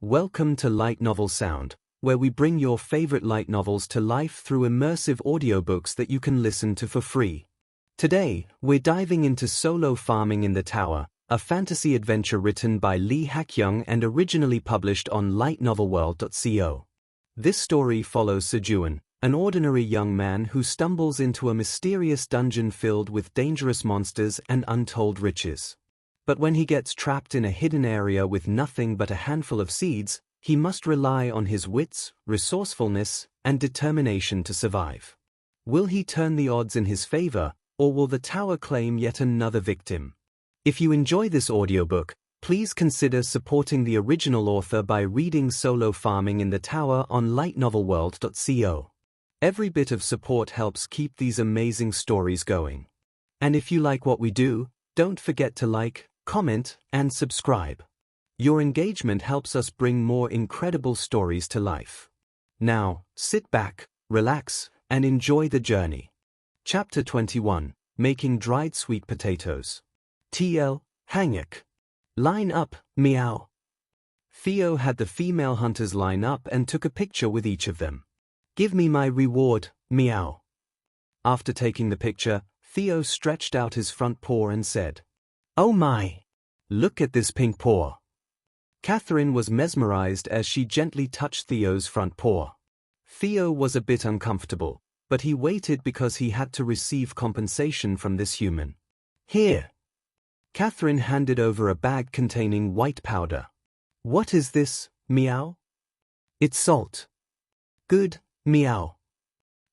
Welcome to Light Novel Sound, where we bring your favorite light novels to life through immersive audiobooks that you can listen to for free. Today, we're diving into Solo Farming in the Tower, a fantasy adventure written by Lee Hak-young and originally published on lightnovelworld.co. This story follows Sejun, an ordinary young man who stumbles into a mysterious dungeon filled with dangerous monsters and untold riches. But when he gets trapped in a hidden area with nothing but a handful of seeds, he must rely on his wits, resourcefulness, and determination to survive. Will he turn the odds in his favor, or will the tower claim yet another victim? If you enjoy this audiobook, please consider supporting the original author by reading Solo Farming in the Tower on lightnovelworld.co. Every bit of support helps keep these amazing stories going. And if you like what we do, don't forget to like, comment, and subscribe. Your engagement helps us bring more incredible stories to life. Now, sit back, relax, and enjoy the journey. Chapter 21, Making Dried Sweet Potatoes. TL, Hanguk. Line up, meow. Theo had the female hunters line up and took a picture with each of them. Give me my reward, meow. After taking the picture, Theo stretched out his front paw and said, "Oh my! Look at this pink paw." Catherine was mesmerized as she gently touched Theo's front paw. Theo was a bit uncomfortable, but he waited because he had to receive compensation from this human. "Here." Catherine handed over a bag containing white powder. "What is this, meow?" "It's salt." "Good, meow."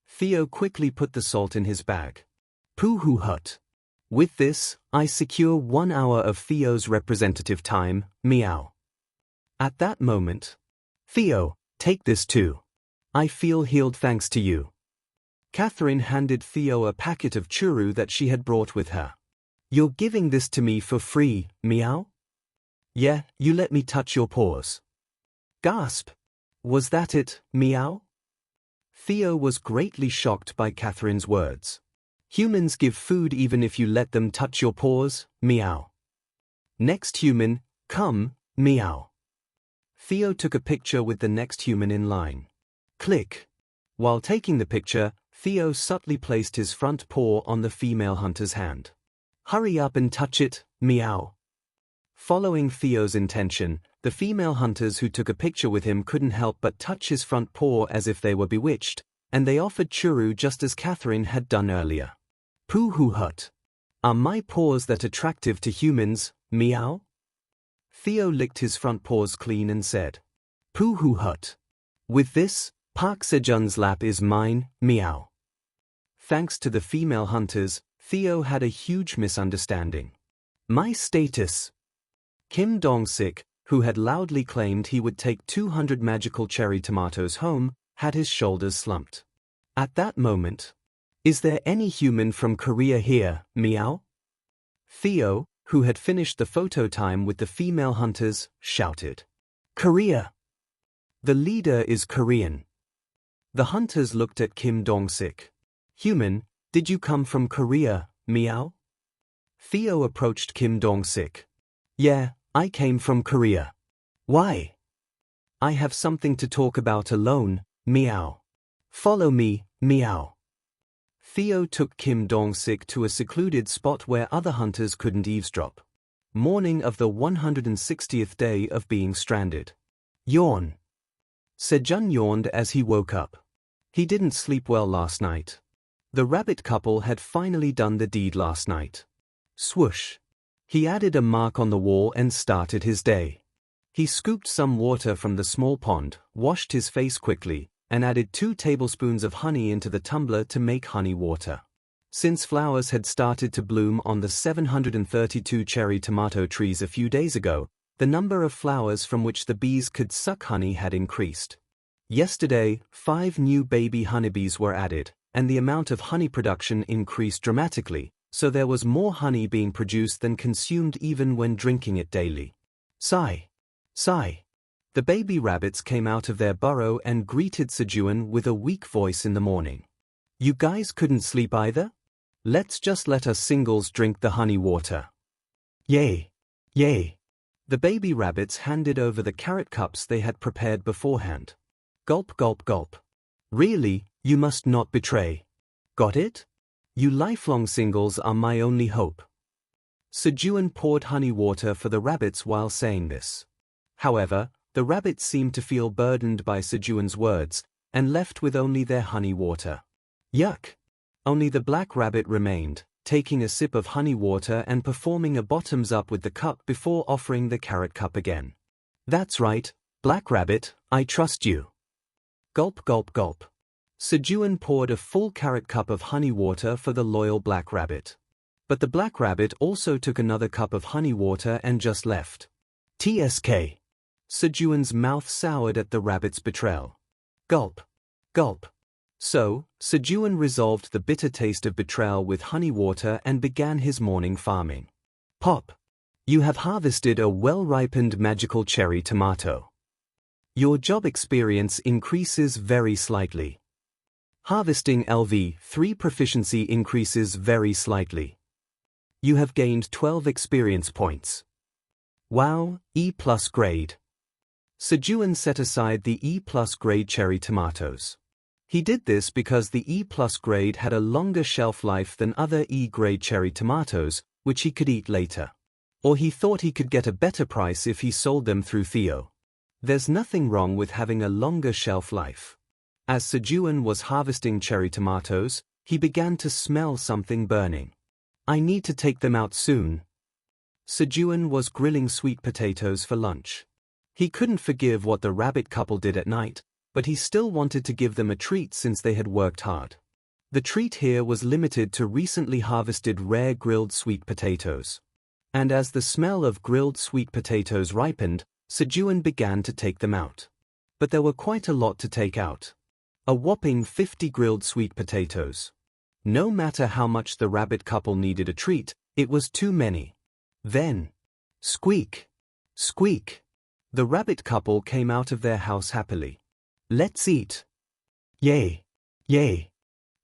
Theo quickly put the salt in his bag. Pooh hut. With this, I secure 1 hour of Theo's representative time, meow. At that moment, "Theo, take this too. I feel healed thanks to you." Catherine handed Theo a packet of churu that she had brought with her. "You're giving this to me for free, meow?" "Yeah, you let me touch your paws." Gasp! Was that it, meow? Theo was greatly shocked by Catherine's words. Humans give food even if you let them touch your paws, meow. Next human, come, meow. Theo took a picture with the next human in line. Click. While taking the picture, Theo subtly placed his front paw on the female hunter's hand. "Hurry up and touch it, meow." Following Theo's intention, the female hunters who took a picture with him couldn't help but touch his front paw as if they were bewitched, and they offered churu just as Catherine had done earlier. Pooh hut. Are my paws that attractive to humans, meow? Theo licked his front paws clean and said, "Pooh hut. With this, Park Sejun's lap is mine, meow." Thanks to the female hunters, Theo had a huge misunderstanding. My status. Kim Dong-sik, who had loudly claimed he would take 200 magical cherry tomatoes home, had his shoulders slumped. At that moment, "Is there any human from Korea here, meow?" Theo, who had finished the photo time with the female hunters, shouted, "Korea! The leader is Korean." The hunters looked at Kim Dong-sik. "Human, did you come from Korea, meow?" Theo approached Kim Dong-sik. "Yeah, I came from Korea." "Why?" "I have something to talk about alone, meow." "Follow me, meow." Theo took Kim Dong-sik to a secluded spot where other hunters couldn't eavesdrop. Morning of the 160th day of being stranded. Yawn. Sejun yawned as he woke up. He didn't sleep well last night. The rabbit couple had finally done the deed last night. Swoosh. He added a mark on the wall and started his day. He scooped some water from the small pond, washed his face quickly, and added 2 tablespoons of honey into the tumbler to make honey water. Since flowers had started to bloom on the 732 cherry tomato trees a few days ago, the number of flowers from which the bees could suck honey had increased. Yesterday, 5 new baby honeybees were added, and the amount of honey production increased dramatically, so there was more honey being produced than consumed even when drinking it daily. Sigh. Sigh. The baby rabbits came out of their burrow and greeted Sejun with a weak voice in the morning. "You guys couldn't sleep either? Let's just let us singles drink the honey water." "Yay! Yay! The baby rabbits handed over the carrot cups they had prepared beforehand. Gulp, gulp, gulp. Really, you must not betray. Got it? You lifelong singles are my only hope. Sejun poured honey water for the rabbits while saying this. However, the rabbits seemed to feel burdened by Sejun's words, and left with only their honey water. Yuck! Only the black rabbit remained, taking a sip of honey water and performing a bottoms up with the cup before offering the carrot cup again. That's right, Black Rabbit, I trust you. Gulp, gulp, gulp. Sejun poured a full carrot cup of honey water for the loyal black rabbit. But the black rabbit also took another cup of honey water and just left. TSK. Sejun's mouth soured at the rabbit's betrayal. Gulp. Gulp. So, Sejun resolved the bitter taste of betrayal with honey water and began his morning farming. Pop. You have harvested a well-ripened magical cherry tomato. Your job experience increases very slightly. Harvesting LV3 proficiency increases very slightly. You have gained 12 experience points. Wow, E+ grade. Sejun set aside the E+ grade cherry tomatoes. He did this because the E+ grade had a longer shelf life than other E grade cherry tomatoes, which he could eat later. Or he thought he could get a better price if he sold them through Theo. There's nothing wrong with having a longer shelf life. As Sejun was harvesting cherry tomatoes, he began to smell something burning. I need to take them out soon. Sejun was grilling sweet potatoes for lunch. He couldn't forgive what the rabbit couple did at night, but he still wanted to give them a treat since they had worked hard. The treat here was limited to recently harvested rare grilled sweet potatoes. And as the smell of grilled sweet potatoes ripened, Sejun began to take them out. But there were quite a lot to take out. A whopping 50 grilled sweet potatoes. No matter how much the rabbit couple needed a treat, it was too many. Then, squeak, squeak. The rabbit couple came out of their house happily. Let's eat. Yay, yay.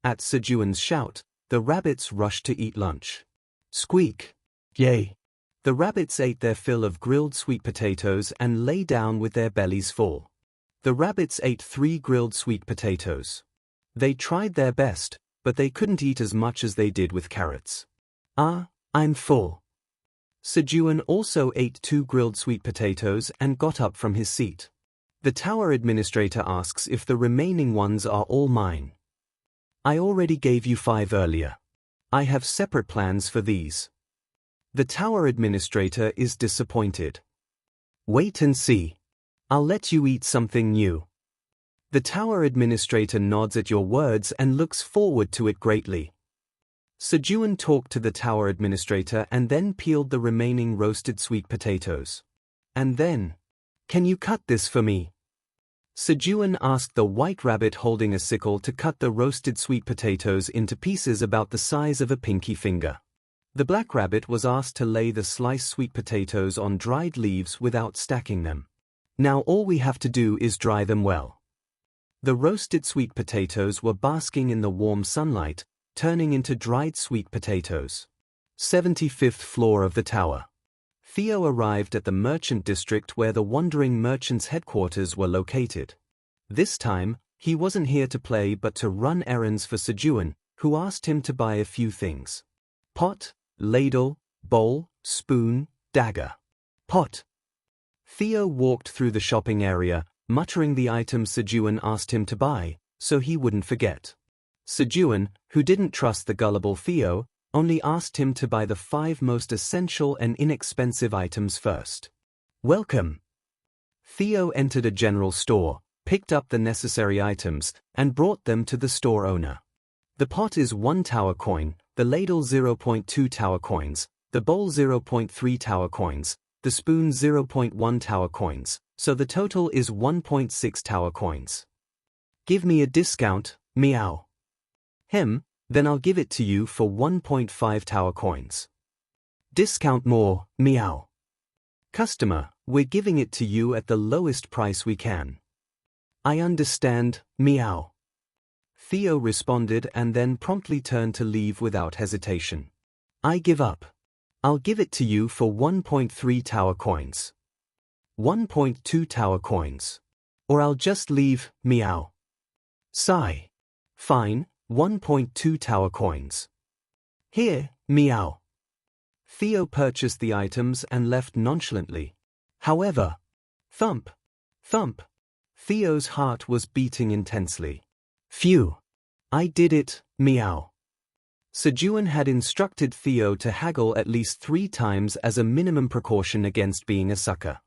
At Sejun's shout, the rabbits rushed to eat lunch. Squeak, yay. The rabbits ate their fill of grilled sweet potatoes and lay down with their bellies full. The rabbits ate 3 grilled sweet potatoes. They tried their best, but they couldn't eat as much as they did with carrots. I'm full. Sejun also ate 2 grilled sweet potatoes and got up from his seat. The tower administrator asks if the remaining ones are all mine. I already gave you 5 earlier. I have separate plans for these. The tower administrator is disappointed. Wait and see. I'll let you eat something new. The tower administrator nods at your words and looks forward to it greatly. Sejun talked to the tower administrator and then peeled the remaining roasted sweet potatoes. And then, can you cut this for me? Sejun asked the white rabbit holding a sickle to cut the roasted sweet potatoes into pieces about the size of a pinky finger. The black rabbit was asked to lay the sliced sweet potatoes on dried leaves without stacking them. Now all we have to do is dry them well. The roasted sweet potatoes were basking in the warm sunlight, turning into dried sweet potatoes. 75th floor of the tower. Theo arrived at the merchant district where the wandering merchants' headquarters were located. This time, he wasn't here to play but to run errands for Sejun, who asked him to buy a few things. Pot, ladle, bowl, spoon, dagger. Pot. Theo walked through the shopping area, muttering the items Sejun asked him to buy, so he wouldn't forget. Sejun, who didn't trust the gullible Theo, only asked him to buy the 5 most essential and inexpensive items first. Welcome. Theo entered a general store, picked up the necessary items, and brought them to the store owner. The pot is 1 tower coin, the ladle 0.2 tower coins, the bowl 0.3 tower coins, the spoon 0.1 tower coins, so the total is 1.6 tower coins. Give me a discount, meow. Then I'll give it to you for 1.5 tower coins. Discount more, meow. Customer, we're giving it to you at the lowest price we can. I understand, meow. Theo responded and then promptly turned to leave without hesitation. I give up. I'll give it to you for 1.3 tower coins. 1.2 tower coins. Or I'll just leave, meow. Sigh. Fine, 1.2 tower coins. Here, meow. Theo purchased the items and left nonchalantly. However, thump, thump. Theo's heart was beating intensely. Phew. I did it, meow. Sejun had instructed Theo to haggle at least 3 times as a minimum precaution against being a sucker.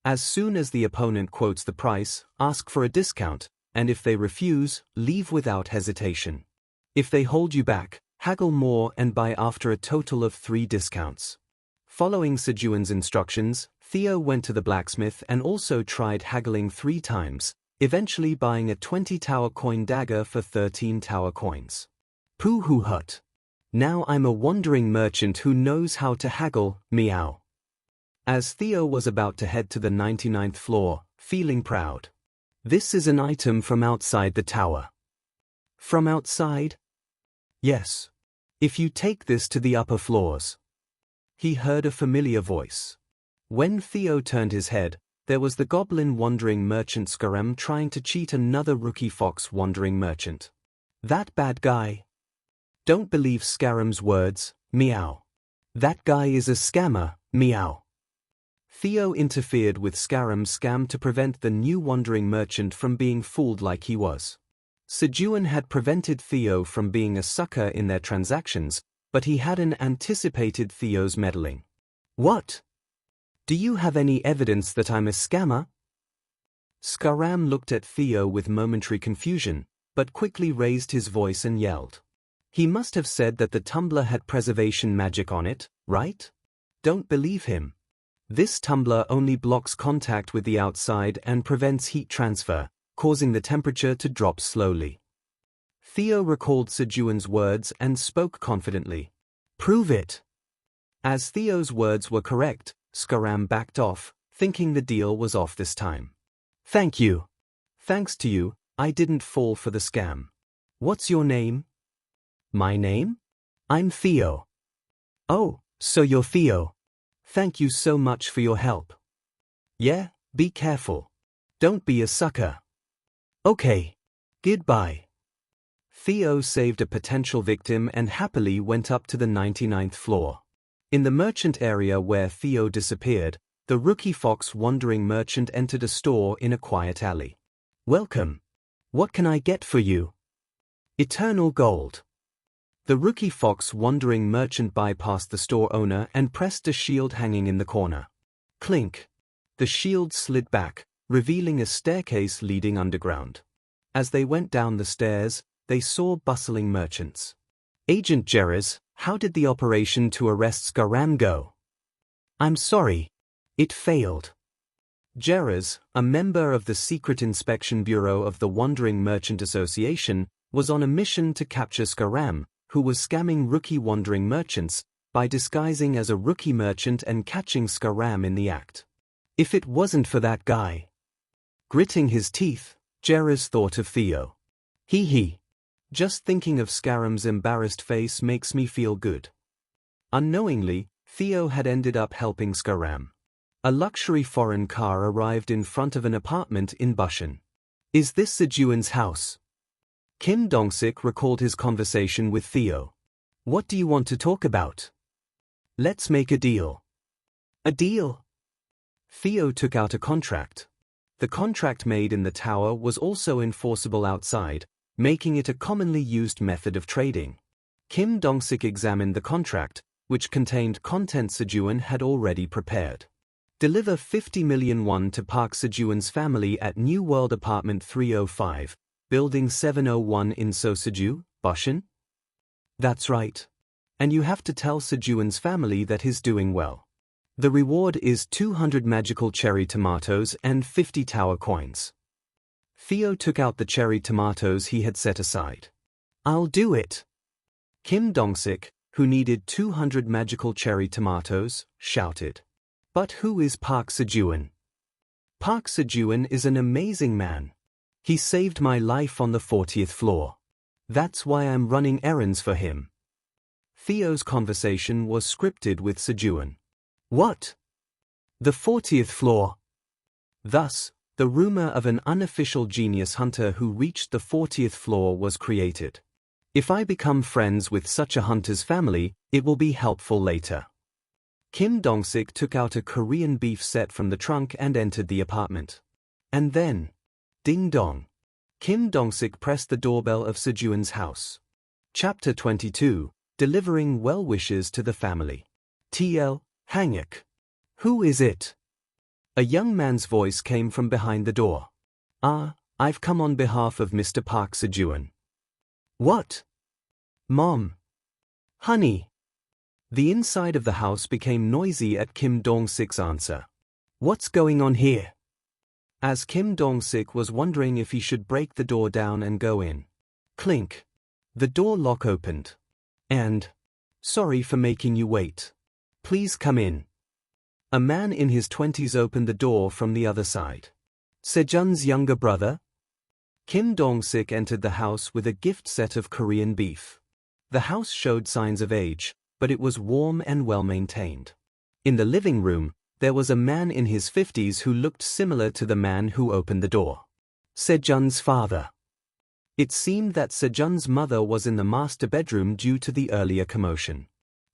As soon as the opponent quotes the price, ask for a discount, and if they refuse, leave without hesitation. If they hold you back, haggle more and buy after a total of 3 discounts. Following Sejun's instructions, Theo went to the blacksmith and also tried haggling 3 times, eventually buying a 20 tower coin dagger for 13 tower coins. Pooh hut. Now I'm a wandering merchant who knows how to haggle, meow. As Theo was about to head to the 99th floor, feeling proud. This is an item from outside the tower. From outside? Yes. If you take this to the upper floors. He heard a familiar voice. When Theo turned his head, there was the goblin wandering merchant Scaram trying to cheat another rookie fox wandering merchant. That bad guy. Don't believe Scaram's words, meow. That guy is a scammer, meow. Theo interfered with Scaram's scam to prevent the new wandering merchant from being fooled like he was. Sejun had prevented Theo from being a sucker in their transactions, but he hadn't anticipated Theo's meddling. What? Do you have any evidence that I'm a scammer? Scaram looked at Theo with momentary confusion, but quickly raised his voice and yelled. He must have said that the tumbler had preservation magic on it, right? Don't believe him. This tumbler only blocks contact with the outside and prevents heat transfer, causing the temperature to drop slowly. Theo recalled Sejun's words and spoke confidently. Prove it. As Theo's words were correct, Scaram backed off, thinking the deal was off this time. Thank you. Thanks to you, I didn't fall for the scam. What's your name? My name? I'm Theo. Oh, so you're Theo. Thank you so much for your help. Yeah, be careful. Don't be a sucker. Okay. Goodbye. Theo saved a potential victim and happily went up to the 99th floor. In the merchant area where Theo disappeared, the rookie fox wandering merchant entered a store in a quiet alley. Welcome. What can I get for you? Eternal gold. The rookie fox wandering merchant bypassed the store owner and pressed a shield hanging in the corner. Clink. The shield slid back, revealing a staircase leading underground. As they went down the stairs, they saw bustling merchants. Agent Jerez, how did the operation to arrest Scaram go? I'm sorry. It failed. Jerez, a member of the Secret Inspection Bureau of the Wandering Merchant Association, was on a mission to capture Scaram, who was scamming rookie wandering merchants, by disguising as a rookie merchant and catching Scaram in the act. If it wasn't for that guy. Gritting his teeth, Jerez thought of Theo. Hee. Just thinking of Scaram's embarrassed face makes me feel good. Unknowingly, Theo had ended up helping Scaram. A luxury foreign car arrived in front of an apartment in Bushan. Is this Sejun's house? Kim Dongsik recalled his conversation with Theo. What do you want to talk about? Let's make a deal. A deal? Theo took out a contract. The contract made in the tower was also enforceable outside, making it a commonly used method of trading. Kim Dongsik examined the contract, which contained content Sejun had already prepared. Deliver 50 million won to Park Sejun's family at New World Apartment 305, Building 701 in Soseju, Bushan? That's right. And you have to tell Sejun's family that he's doing well. The reward is 200 magical cherry tomatoes and 50 tower coins. Theo took out the cherry tomatoes he had set aside. I'll do it. Kim Dongsik, who needed 200 magical cherry tomatoes, shouted. But who is Park Sejun? Park Sejun is an amazing man. He saved my life on the 40th floor. That's why I'm running errands for him. Theo's conversation was scripted with Sejun. What? The 40th floor? Thus, the rumor of an unofficial genius hunter who reached the 40th floor was created. If I become friends with such a hunter's family, it will be helpful later. Kim Dong-sik took out a Korean beef set from the trunk and entered the apartment. And then, ding dong. Kim Dong-sik pressed the doorbell of Sejun's house. Chapter 22, Delivering Well Wishes to the Family. TL, Hanguk. Who is it? A young man's voice came from behind the door. I've come on behalf of Mr. Park Sejun. What? Mom. Honey. The inside of the house became noisy at Kim Dong-sik's answer. What's going on here? As Kim Dong-sik was wondering if he should break the door down and go in. Clink. The door lock opened. And, sorry for making you wait. Please come in. A man in his 20s opened the door from the other side. Sejun's younger brother? Kim Dong-sik entered the house with a gift set of Korean beef. The house showed signs of age, but it was warm and well-maintained. In the living room, there was a man in his 50s who looked similar to the man who opened the door. Sejun's father. It seemed that Sejun's mother was in the master bedroom due to the earlier commotion.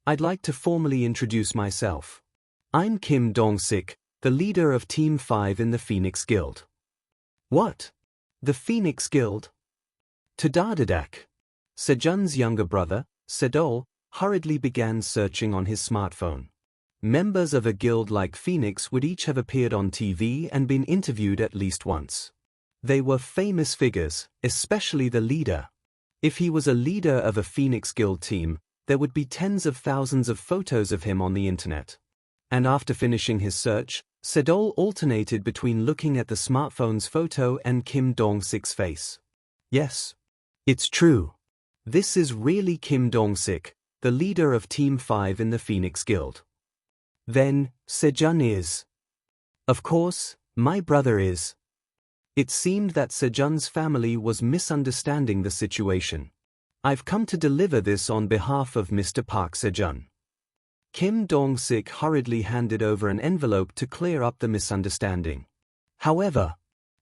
I'd like to formally introduce myself. I'm Kim Dong-sik, the leader of Team 5 in the Phoenix Guild. What? The Phoenix Guild? Tadadadak. Sejun's younger brother, Sedol, hurriedly began searching on his smartphone. Members of a guild like Phoenix would each have appeared on TV and been interviewed at least once. They were famous figures, especially the leader. If he was a leader of a Phoenix Guild team, there would be tens of thousands of photos of him on the internet. And after finishing his search, Sedol alternated between looking at the smartphone's photo and Kim Dong-sik's face. Yes. It's true. This is really Kim Dong-sik, the leader of Team 5 in the Phoenix Guild. Then, Sejun is. Of course, my brother is. It seemed that Sejun's family was misunderstanding the situation. I've come to deliver this on behalf of Mr. Park Sejun. Kim Dong-sik hurriedly handed over an envelope to clear up the misunderstanding. However,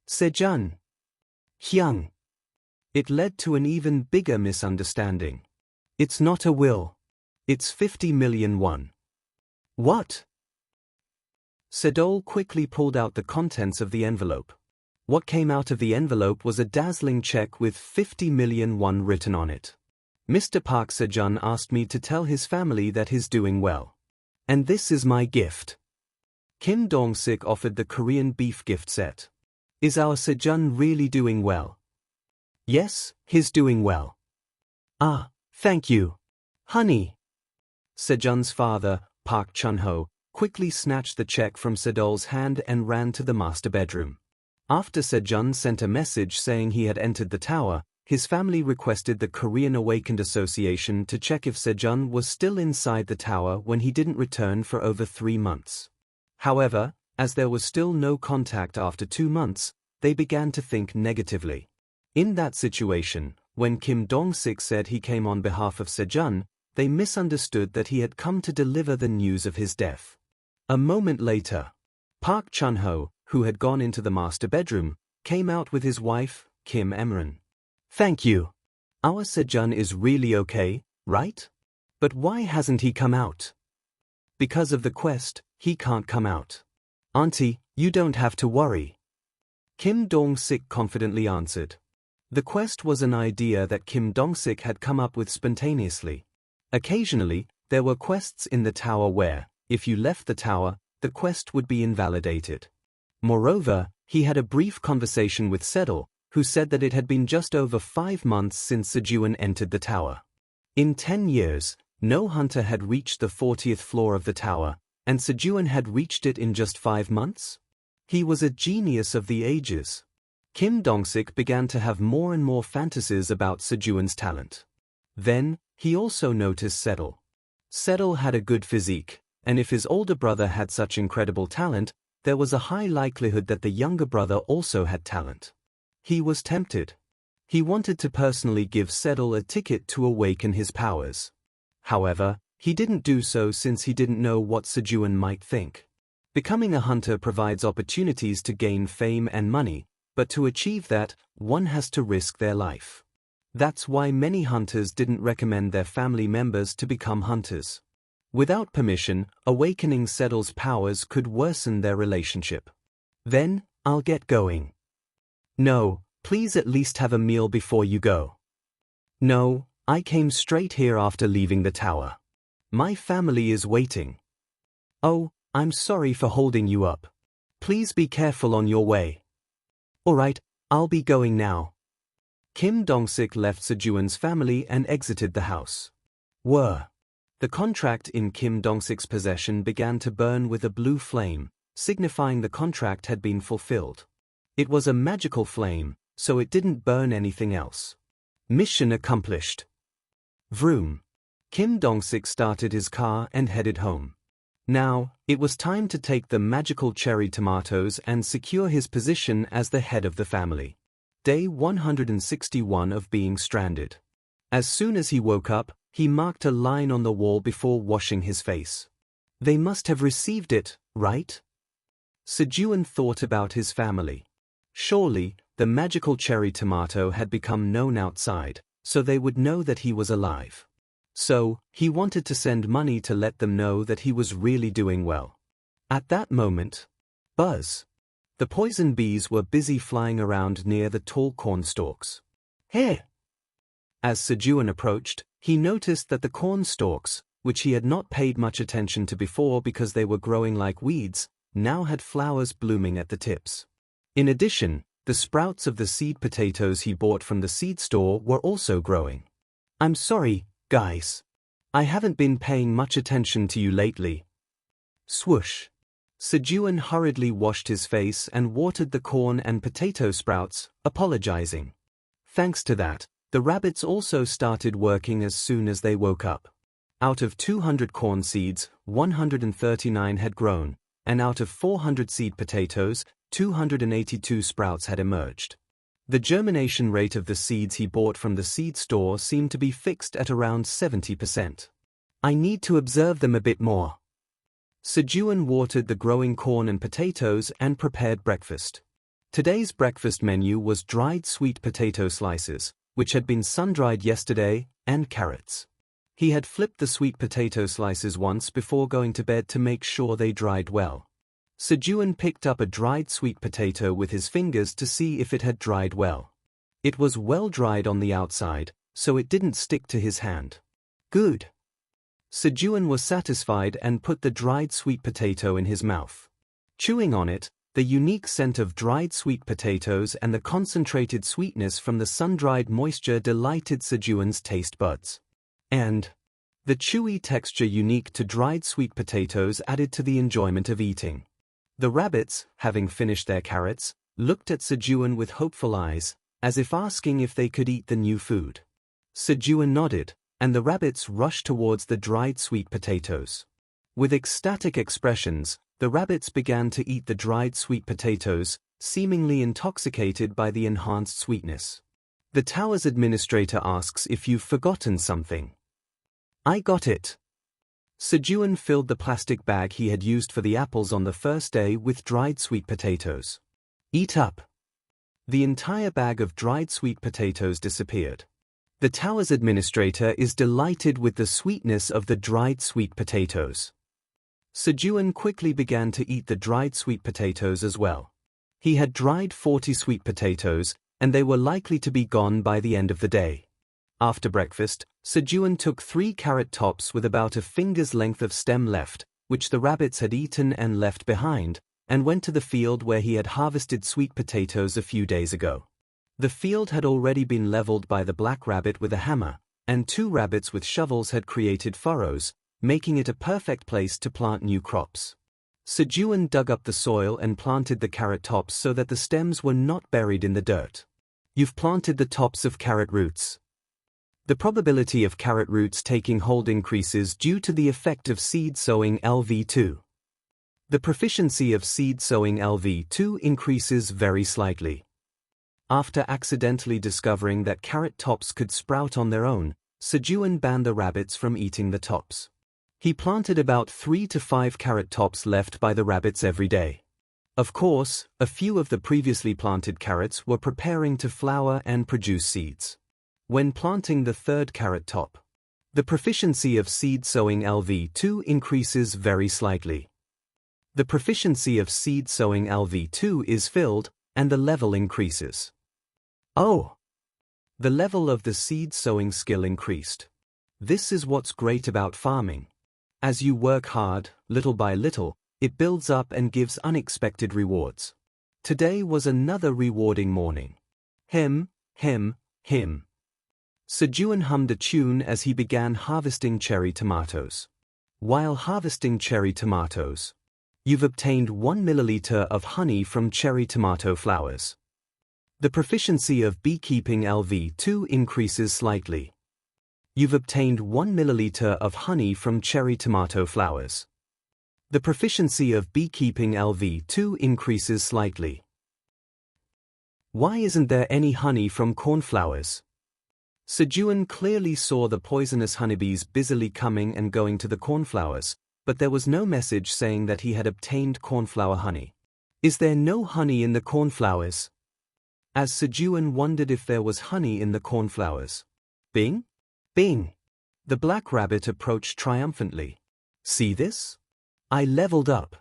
Sejun. Hyung. It led to an even bigger misunderstanding. It's not a will. It's 50 million won. What? Sedol quickly pulled out the contents of the envelope. What came out of the envelope was a dazzling check with 50 million won written on it. Mr. Park Sejun asked me to tell his family that he's doing well. And this is my gift. Kim Dong-sik offered the Korean beef gift set. Is our Sejun really doing well? Yes, he's doing well. Thank you. Honey. Sejun's father, Park Chun-ho, quickly snatched the check from Sedol's hand and ran to the master bedroom. After Sejun sent a message saying he had entered the tower, his family requested the Korean Awakened Association to check if Sejun was still inside the tower when he didn't return for over 3 months. However, as there was still no contact after 2 months, they began to think negatively. In that situation, when Kim Dong-sik said he came on behalf of Sejun, they misunderstood that he had come to deliver the news of his death. A moment later, Park Chun-ho, who had gone into the master bedroom, came out with his wife, Kim Emran. Thank you. Our Sejun is really okay, right? But why hasn't he come out? Because of the quest, he can't come out. Auntie, you don't have to worry. Kim Dong-sik confidently answered. The quest was an idea that Kim Dong-sik had come up with spontaneously. Occasionally, there were quests in the tower where, if you left the tower, the quest would be invalidated. Moreover, he had a brief conversation with Sedol, who said that it had been just over 5 months since Sejun entered the tower. In 10 years, no hunter had reached the 40th floor of the tower, and Sejun had reached it in just 5 months? He was a genius of the ages. Kim Dong-sik began to have more and more fantasies about Sejun's talent. Then, he also noticed Sedol. Sedol had a good physique, and if his older brother had such incredible talent, there was a high likelihood that the younger brother also had talent. He was tempted. He wanted to personally give Sedol a ticket to awaken his powers. However, he didn't do so since he didn't know what Sejun might think. Becoming a hunter provides opportunities to gain fame and money, but to achieve that, one has to risk their life. That's why many hunters didn't recommend their family members to become hunters. Without permission, awakening Sedal's powers could worsen their relationship. Then, I'll get going. No, please at least have a meal before you go. No, I came straight here after leaving the tower. My family is waiting. Oh, I'm sorry for holding you up. Please be careful on your way. Alright, I'll be going now. Kim Dong-sik left Sejun's family and exited the house. The contract in Kim Dong-sik's possession began to burn with a blue flame, signifying the contract had been fulfilled. It was a magical flame, so it didn't burn anything else. Mission accomplished. Vroom. Kim Dong-sik started his car and headed home. Now, it was time to take the magical cherry tomatoes and secure his position as the head of the family. Day 161 of being stranded. As soon as he woke up, he marked a line on the wall before washing his face. They must have received it, right? Sejun thought about his family. Surely, the magical cherry tomato had become known outside, so they would know that he was alive. So, he wanted to send money to let them know that he was really doing well. At that moment, buzz. The poison bees were busy flying around near the tall corn stalks. Here! As Sejun approached, he noticed that the corn stalks, which he had not paid much attention to before because they were growing like weeds, now had flowers blooming at the tips. In addition, the sprouts of the seed potatoes he bought from the seed store were also growing. I'm sorry, guys. I haven't been paying much attention to you lately. Swoosh. Sejun hurriedly washed his face and watered the corn and potato sprouts, apologizing. Thanks to that, the rabbits also started working as soon as they woke up. Out of 200 corn seeds, 139 had grown, and out of 400 seed potatoes, 282 sprouts had emerged. The germination rate of the seeds he bought from the seed store seemed to be fixed at around 70%. I need to observe them a bit more. Sejun watered the growing corn and potatoes and prepared breakfast. Today's breakfast menu was dried sweet potato slices, which had been sun-dried yesterday, and carrots. He had flipped the sweet potato slices once before going to bed to make sure they dried well. Sejun picked up a dried sweet potato with his fingers to see if it had dried well. It was well dried on the outside, so it didn't stick to his hand. Good. Sejun was satisfied and put the dried sweet potato in his mouth. Chewing on it, the unique scent of dried sweet potatoes and the concentrated sweetness from the sun-dried moisture delighted Sejun's taste buds. And the chewy texture unique to dried sweet potatoes added to the enjoyment of eating. The rabbits, having finished their carrots, looked at Sejun with hopeful eyes, as if asking if they could eat the new food. Sejun nodded, and the rabbits rushed towards the dried sweet potatoes. With ecstatic expressions, the rabbits began to eat the dried sweet potatoes, seemingly intoxicated by the enhanced sweetness. The tower's administrator asks if you've forgotten something. I got it. Sejun filled the plastic bag he had used for the apples on the first day with dried sweet potatoes. Eat up. The entire bag of dried sweet potatoes disappeared. The tower's administrator is delighted with the sweetness of the dried sweet potatoes. Sejun quickly began to eat the dried sweet potatoes as well. He had dried 40 sweet potatoes, and they were likely to be gone by the end of the day. After breakfast, Sejun took 3 carrot tops with about a finger's length of stem left, which the rabbits had eaten and left behind, and went to the field where he had harvested sweet potatoes a few days ago. The field had already been leveled by the black rabbit with a hammer, and 2 rabbits with shovels had created furrows, making it a perfect place to plant new crops. Sejun dug up the soil and planted the carrot tops so that the stems were not buried in the dirt. You've planted the tops of carrot roots. The probability of carrot roots taking hold increases due to the effect of seed sowing LV2. The proficiency of seed sowing LV2 increases very slightly. After accidentally discovering that carrot tops could sprout on their own, Sejun banned the rabbits from eating the tops. He planted about 3 to 5 carrot tops left by the rabbits every day. Of course, a few of the previously planted carrots were preparing to flower and produce seeds. When planting the third carrot top, the proficiency of seed sowing LV2 increases very slightly. The proficiency of seed sowing LV2 is filled, and the level increases. Oh! The level of the seed sowing skill increased. This is what's great about farming. As you work hard, little by little, it builds up and gives unexpected rewards. Today was another rewarding morning. Him. Sejun hummed a tune as he began harvesting cherry tomatoes. While harvesting cherry tomatoes, you've obtained 1 milliliter of honey from cherry tomato flowers. The proficiency of beekeeping LV2 increases slightly. You've obtained 1 milliliter of honey from cherry tomato flowers. The proficiency of beekeeping LV2 increases slightly. Why isn't there any honey from cornflowers? Sejun clearly saw the poisonous honeybees busily coming and going to the cornflowers, but there was no message saying that he had obtained cornflower honey. Is there no honey in the cornflowers? As Sejun wondered if there was honey in the cornflowers. Bing? Bing! The black rabbit approached triumphantly. See this? I leveled up.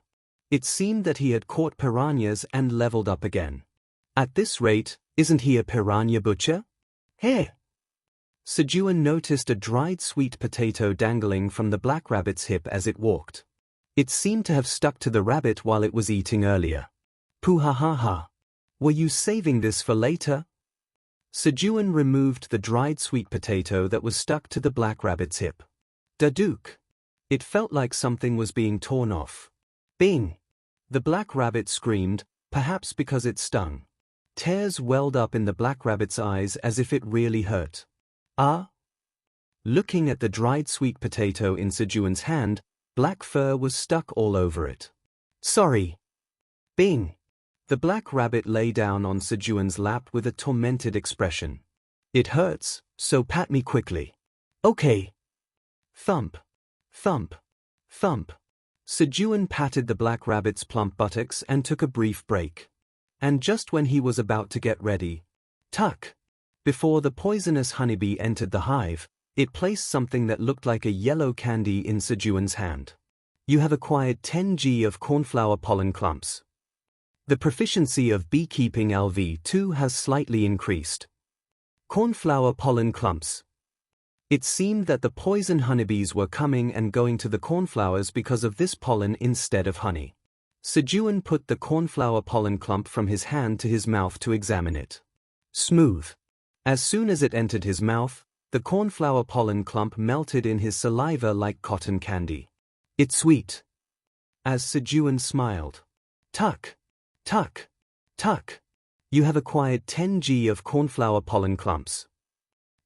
It seemed that he had caught piranhas and leveled up again. At this rate, isn't he a piranha butcher? Hey! Sejun noticed a dried sweet potato dangling from the black rabbit's hip as it walked. It seemed to have stuck to the rabbit while it was eating earlier. Poo-ha-ha-ha. Were you saving this for later? Sejun removed the dried sweet potato that was stuck to the black rabbit's hip. Dadook. It felt like something was being torn off. Bing! The black rabbit screamed, perhaps because it stung. Tears welled up in the black rabbit's eyes as if it really hurt. Ah? Looking at the dried sweet potato in Sejun's hand, black fur was stuck all over it. Sorry. Bing! The black rabbit lay down on Sejun's lap with a tormented expression. It hurts, so pat me quickly. Okay. Thump. Thump. Thump. Sejun patted the black rabbit's plump buttocks and took a brief break. And just when he was about to get ready, tuck! Before the poisonous honeybee entered the hive, it placed something that looked like a yellow candy in Sejun's hand. You have acquired 10 g of cornflower pollen clumps. The proficiency of beekeeping LV2 has slightly increased. Cornflower pollen clumps. It seemed that the poison honeybees were coming and going to the cornflowers because of this pollen instead of honey. Sejun put the cornflower pollen clump from his hand to his mouth to examine it. Smooth. As soon as it entered his mouth, the cornflower pollen clump melted in his saliva like cotton candy. It's sweet. As Sejun smiled. Tuck. Tuck. Tuck. You have acquired 10 g of cornflower pollen clumps.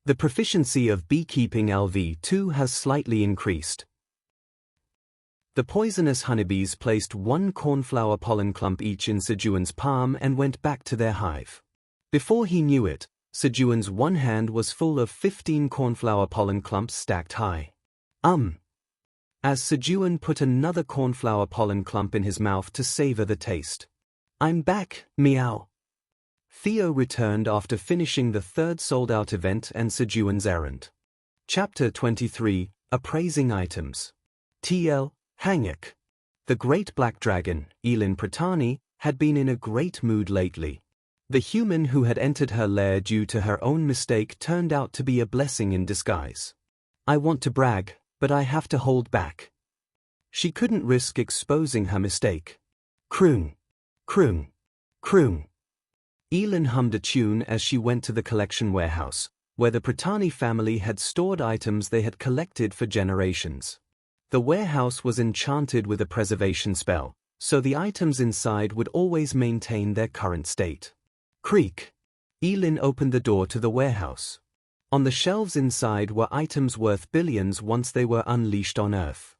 The proficiency of beekeeping LV2 has slightly increased. The poisonous honeybees placed 1 cornflower pollen clump each in Sejun's palm and went back to their hive. Before he knew it, Sejun's one hand was full of 15 cornflower pollen clumps stacked high. As Sejun put another cornflower pollen clump in his mouth to savor the taste. I'm back, meow. Theo returned after finishing the third sold-out event and Sejun's errand. Chapter 23, Appraising Items. TL, Hanguk. The great black dragon, Elin Pratani, had been in a great mood lately. The human who had entered her lair due to her own mistake turned out to be a blessing in disguise. I want to brag, but I have to hold back. She couldn't risk exposing her mistake. Croon. Croon. Croon. Elin hummed a tune as she went to the collection warehouse, where the Pratani family had stored items they had collected for generations. The warehouse was enchanted with a preservation spell, so the items inside would always maintain their current state. Creak. Elin opened the door to the warehouse. On the shelves inside were items worth billions once they were unleashed on Earth.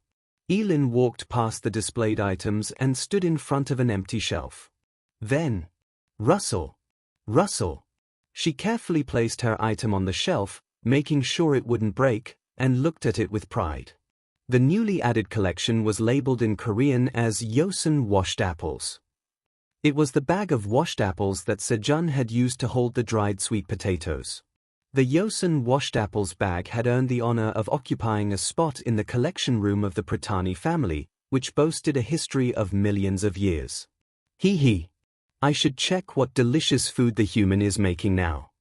Elin walked past the displayed items and stood in front of an empty shelf. Then, rustle. Rustle. She carefully placed her item on the shelf, making sure it wouldn't break, and looked at it with pride. The newly added collection was labeled in Korean as Yosun washed apples. It was the bag of washed apples that Sejun had used to hold the dried sweet potatoes. The Yosun washed apples bag had earned the honor of occupying a spot in the collection room of the Pratani family, which boasted a history of millions of years. Hee. I should check what delicious food the human is making now.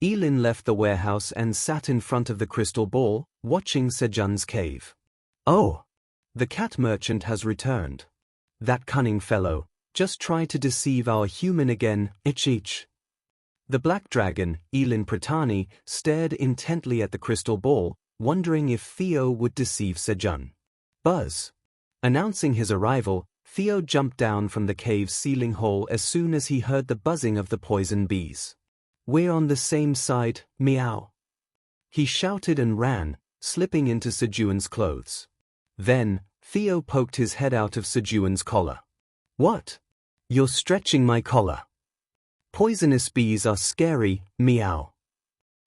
Elin left the warehouse and sat in front of the crystal ball, watching Sejun's cave. Oh! The cat merchant has returned. That cunning fellow, just tried to deceive our human again, ich. The black dragon, Elin Pratani, stared intently at the crystal ball, wondering if Theo would deceive Sejun. Buzz! Announcing his arrival, Theo jumped down from the cave's ceiling hole as soon as he heard the buzzing of the poison bees. We're on the same side, meow. He shouted and ran, slipping into Sejun's clothes. Then, Theo poked his head out of Sejun's collar. What? You're stretching my collar. Poisonous bees are scary, meow.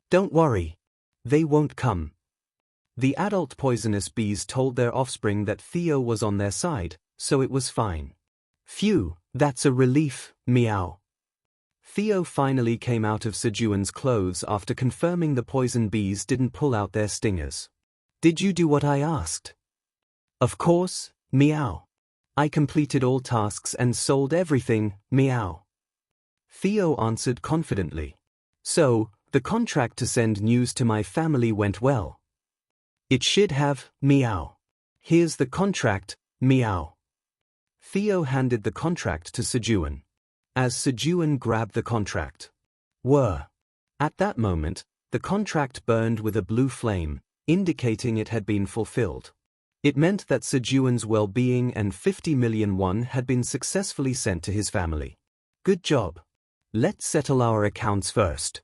Don't worry. They won't come. The adult poisonous bees told their offspring that Theo was on their side, so it was fine. Phew, that's a relief, meow. Theo finally came out of Sejun's clothes after confirming the poison bees didn't pull out their stingers. Did you do what I asked? Of course, meow. I completed all tasks and sold everything, meow. Theo answered confidently. So, the contract to send news to my family went well. It should have, meow. Here's the contract, meow. Theo handed the contract to Sejun. As Sejun grabbed the contract. At that moment, the contract burned with a blue flame, indicating it had been fulfilled. It meant that Sejun's well-being and 50 million won had been successfully sent to his family. Good job. Let's settle our accounts first.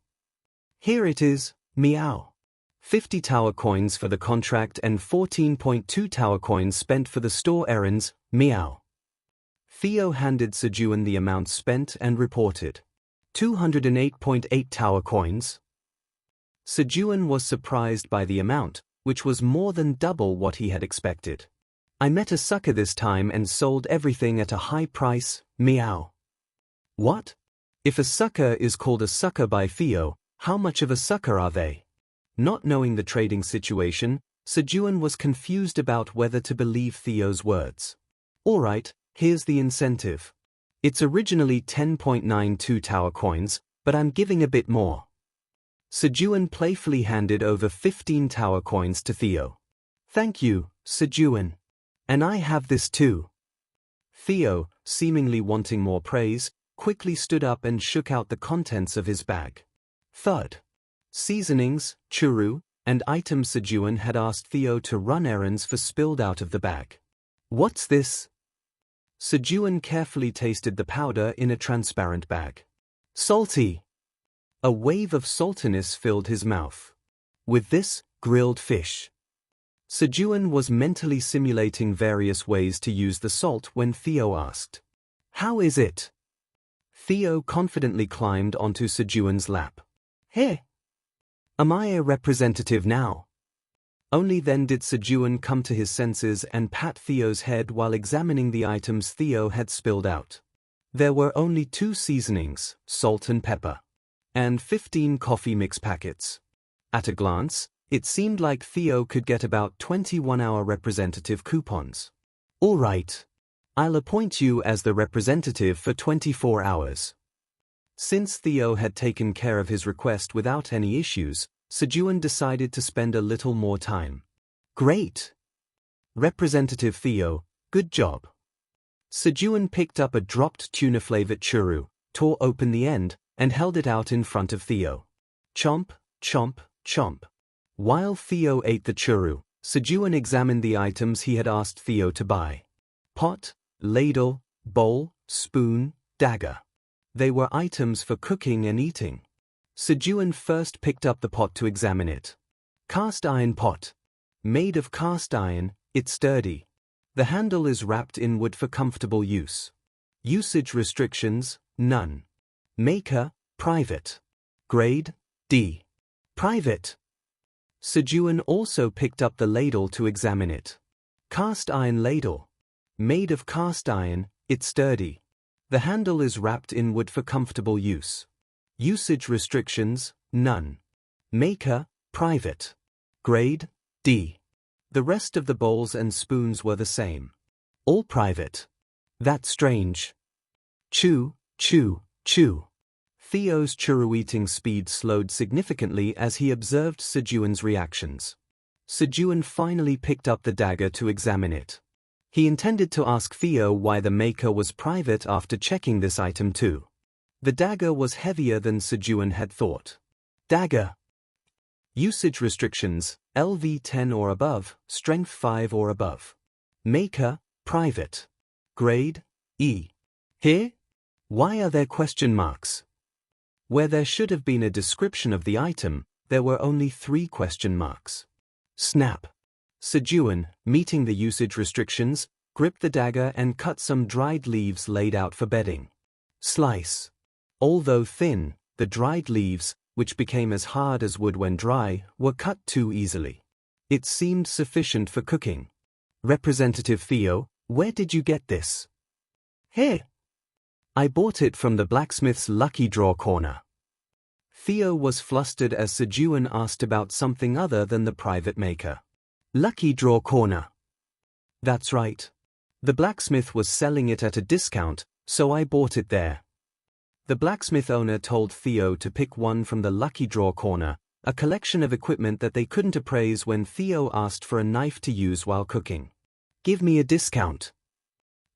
Here it is, meow. 50 tower coins for the contract and 14.2 tower coins spent for the store errands, meow. Theo handed Sejun the amount spent and reported. 208.8 tower coins. Sejun was surprised by the amount, which was more than double what he had expected. I met a sucker this time and sold everything at a high price, meow. What? If a sucker is called a sucker by Theo, how much of a sucker are they? Not knowing the trading situation, Sejun was confused about whether to believe Theo's words. Alright, here's the incentive. It's originally 10.92 tower coins, but I'm giving a bit more. Sejun playfully handed over 15 tower coins to Theo. Thank you, Sejun. And I have this too. Theo, seemingly wanting more praise, quickly stood up and shook out the contents of his bag. Thud. Seasonings, churu, and items Sejun had asked Theo to run errands for spilled out of the bag. What's this? Sejun carefully tasted the powder in a transparent bag. Salty. A wave of saltiness filled his mouth. With this, grilled fish. Sejun was mentally simulating various ways to use the salt when Theo asked. How is it? Theo confidently climbed onto Sejun's lap. Hey! Am I a representative now? Only then did Sejun come to his senses and pat Theo's head while examining the items Theo had spilled out. There were only 2 seasonings, salt and pepper, and 15 coffee mix packets. At a glance, it seemed like Theo could get about 21-hour representative coupons. All right. I'll appoint you as the representative for 24 hours. Since Theo had taken care of his request without any issues, Sejun decided to spend a little more time. Great! Representative Theo, good job. Sejun picked up a dropped tuna-flavored churu, tore open the end, and held it out in front of Theo. Chomp, chomp, chomp. While Theo ate the churu, Sejun examined the items he had asked Theo to buy. Pot, ladle, bowl, spoon, dagger. They were items for cooking and eating. Sejun first picked up the pot to examine it. Cast iron pot. Made of cast iron, it's sturdy. The handle is wrapped in wood for comfortable use. Usage restrictions, none. Maker, private. Grade, D. Private. Sejun also picked up the ladle to examine it. Cast iron ladle. Made of cast iron, it's sturdy. The handle is wrapped in wood for comfortable use. Usage restrictions, none. Maker, private. Grade, D. The rest of the bowls and spoons were the same. All private. That's strange. Chew, chew, chew. Theo's churu-eating speed slowed significantly as he observed Sejun's reactions. Sejun finally picked up the dagger to examine it. He intended to ask Theo why the maker was private after checking this item too. The dagger was heavier than Sejun had thought. Dagger. Usage restrictions, LV 10 or above, strength 5 or above. Maker, private. Grade, E. Here? Why are there question marks? Where there should have been a description of the item, there were only 3 question marks. Snap. Sejun, meeting the usage restrictions, gripped the dagger and cut some dried leaves laid out for bedding. Slice. Although thin, the dried leaves, which became as hard as wood when dry, were cut too easily. It seemed sufficient for cooking. Representative Theo, where did you get this? Here. I bought it from the blacksmith's lucky draw corner. Theo was flustered as Sejun asked about something other than the private maker. Lucky draw corner. That's right. The blacksmith was selling it at a discount, so I bought it there. The blacksmith owner told Theo to pick one from the lucky draw corner, a collection of equipment that they couldn't appraise when Theo asked for a knife to use while cooking. Give me a discount.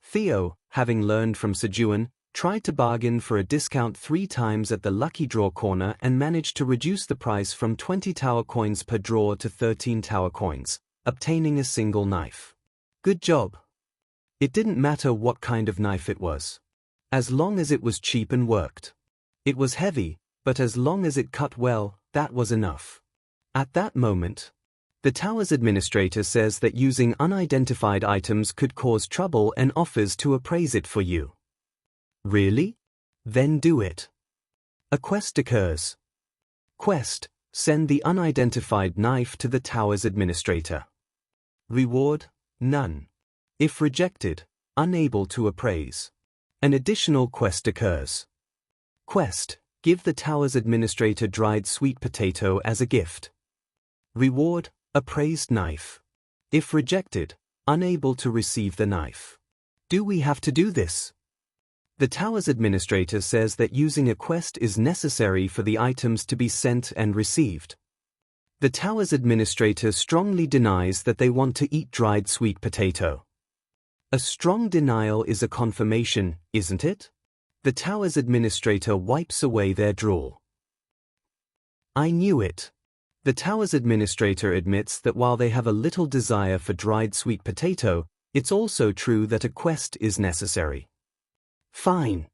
Theo, having learned from Sejun, tried to bargain for a discount 3 times at the lucky draw corner and managed to reduce the price from 20 tower coins per draw to 13 tower coins, obtaining a single knife. Good job. It didn't matter what kind of knife it was. As long as it was cheap and worked. It was heavy, but as long as it cut well, that was enough. At that moment, the tower's administrator says that using unidentified items could cause trouble and offers to appraise it for you. Really? Then do it. A quest occurs. Quest: send the unidentified knife to the tower's administrator. Reward: none. If rejected, unable to appraise. An additional quest occurs. Quest: give the tower's administrator dried sweet potato as a gift. Reward: appraised knife. If rejected, unable to receive the knife. Do we have to do this? The tower's administrator says that using a quest is necessary for the items to be sent and received. The tower's administrator strongly denies that they want to eat dried sweet potato. A strong denial is a confirmation, isn't it? The tower's administrator wipes away their drool. I knew it. The tower's administrator admits that while they have a little desire for dried sweet potato, it's also true that a quest is necessary. Fine.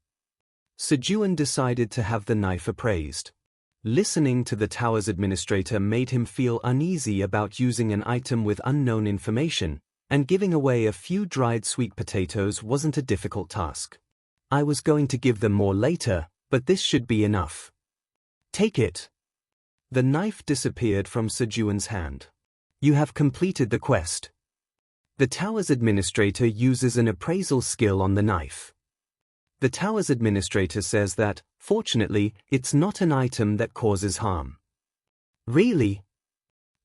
Sejun decided to have the knife appraised. Listening to the tower's administrator made him feel uneasy about using an item with unknown information, and giving away a few dried sweet potatoes wasn't a difficult task. I was going to give them more later, but this should be enough. Take it. The knife disappeared from Sejun's hand. You have completed the quest. The tower's administrator uses an appraisal skill on the knife. The tower's administrator says that, fortunately, it's not an item that causes harm. Really?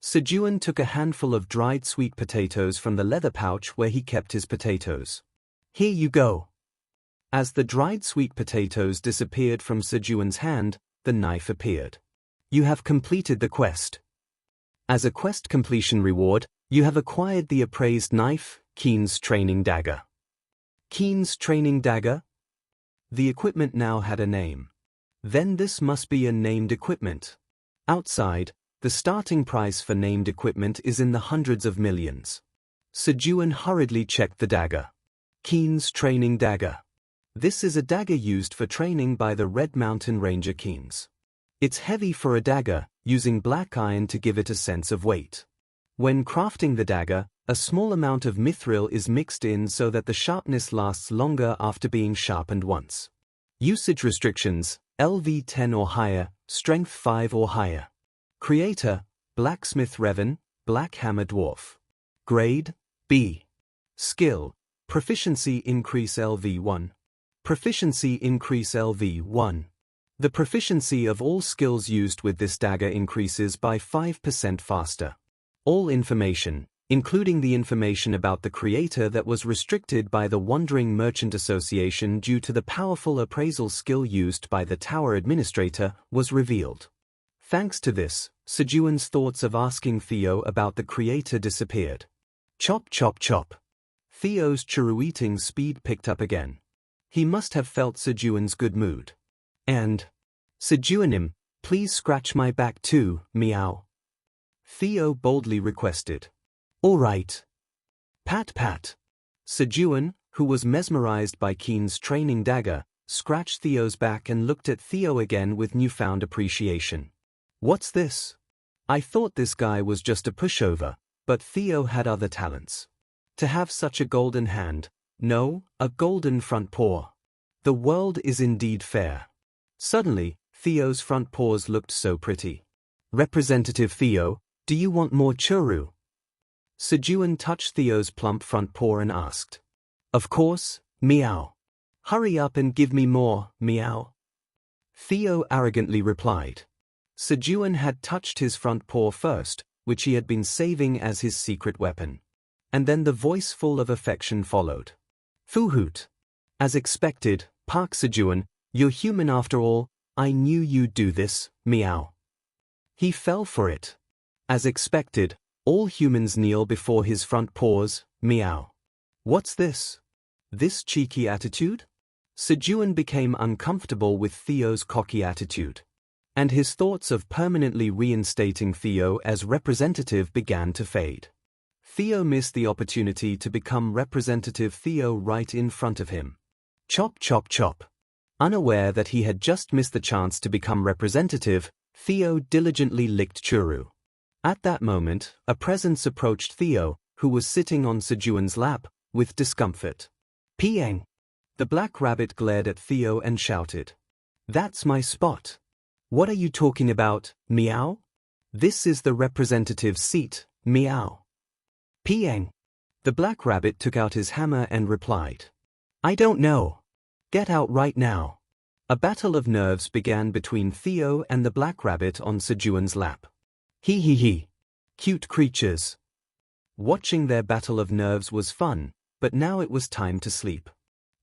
Sejun took a handful of dried sweet potatoes from the leather pouch where he kept his potatoes. Here you go. As the dried sweet potatoes disappeared from Sejun's hand, the knife appeared. You have completed the quest. As a quest completion reward, you have acquired the appraised knife, Keen's training dagger. Keen's training dagger? The equipment now had a name. Then this must be a named equipment. Outside, the starting price for named equipment is in the hundreds of millions. Sejun hurriedly checked the dagger. Keen's training dagger. This is a dagger used for training by the Red Mountain Ranger Keens. It's heavy for a dagger, using black iron to give it a sense of weight. When crafting the dagger, a small amount of mithril is mixed in so that the sharpness lasts longer after being sharpened once. Usage restrictions: LV 10 or higher, strength 5 or higher. Creator: Blacksmith Revan, Black Hammer Dwarf. Grade, B. Skill, Proficiency Increase LV1. Proficiency Increase LV1. The proficiency of all skills used with this dagger increases by 5% faster. All information, including the information about the creator that was restricted by the Wandering Merchant Association due to the powerful appraisal skill used by the tower administrator, was revealed. Thanks to this, Sejun's thoughts of asking Theo about the creator disappeared. Chop chop chop. Theo's churu-eating speed picked up again. He must have felt Sejun's good mood. And, Sejunim, please scratch my back too, meow. Theo boldly requested. All right. Pat pat. Sejun, who was mesmerized by Keen's training dagger, scratched Theo's back and looked at Theo again with newfound appreciation. What's this? I thought this guy was just a pushover, but Theo had other talents. To have such a golden hand, no, a golden front paw. The world is indeed fair. Suddenly, Theo's front paws looked so pretty. Representative Theo, do you want more churu? Sejun touched Theo's plump front paw and asked. Of course, meow. Hurry up and give me more, meow. Theo arrogantly replied. Sejun had touched his front paw first, which he had been saving as his secret weapon. And then the voice full of affection followed. Foo-hoot. As expected, Park Sejun, you're human after all, I knew you'd do this, meow. He fell for it. As expected, all humans kneel before his front paws, meow. What's this? This cheeky attitude? Sejun became uncomfortable with Theo's cocky attitude. And his thoughts of permanently reinstating Theo as representative began to fade. Theo missed the opportunity to become Representative Theo right in front of him. Chop chop chop. Unaware that he had just missed the chance to become representative, Theo diligently licked churu. At that moment, a presence approached Theo, who was sitting on Sejun's lap, with discomfort. Pieng! The black rabbit glared at Theo and shouted. That's my spot. What are you talking about, meow? This is the representative's seat, meow. Pieng! The black rabbit took out his hammer and replied. I don't know. Get out right now. A battle of nerves began between Theo and the black rabbit on Sejun's lap. Hee hee hee. Cute creatures. Watching their battle of nerves was fun, but now it was time to sleep.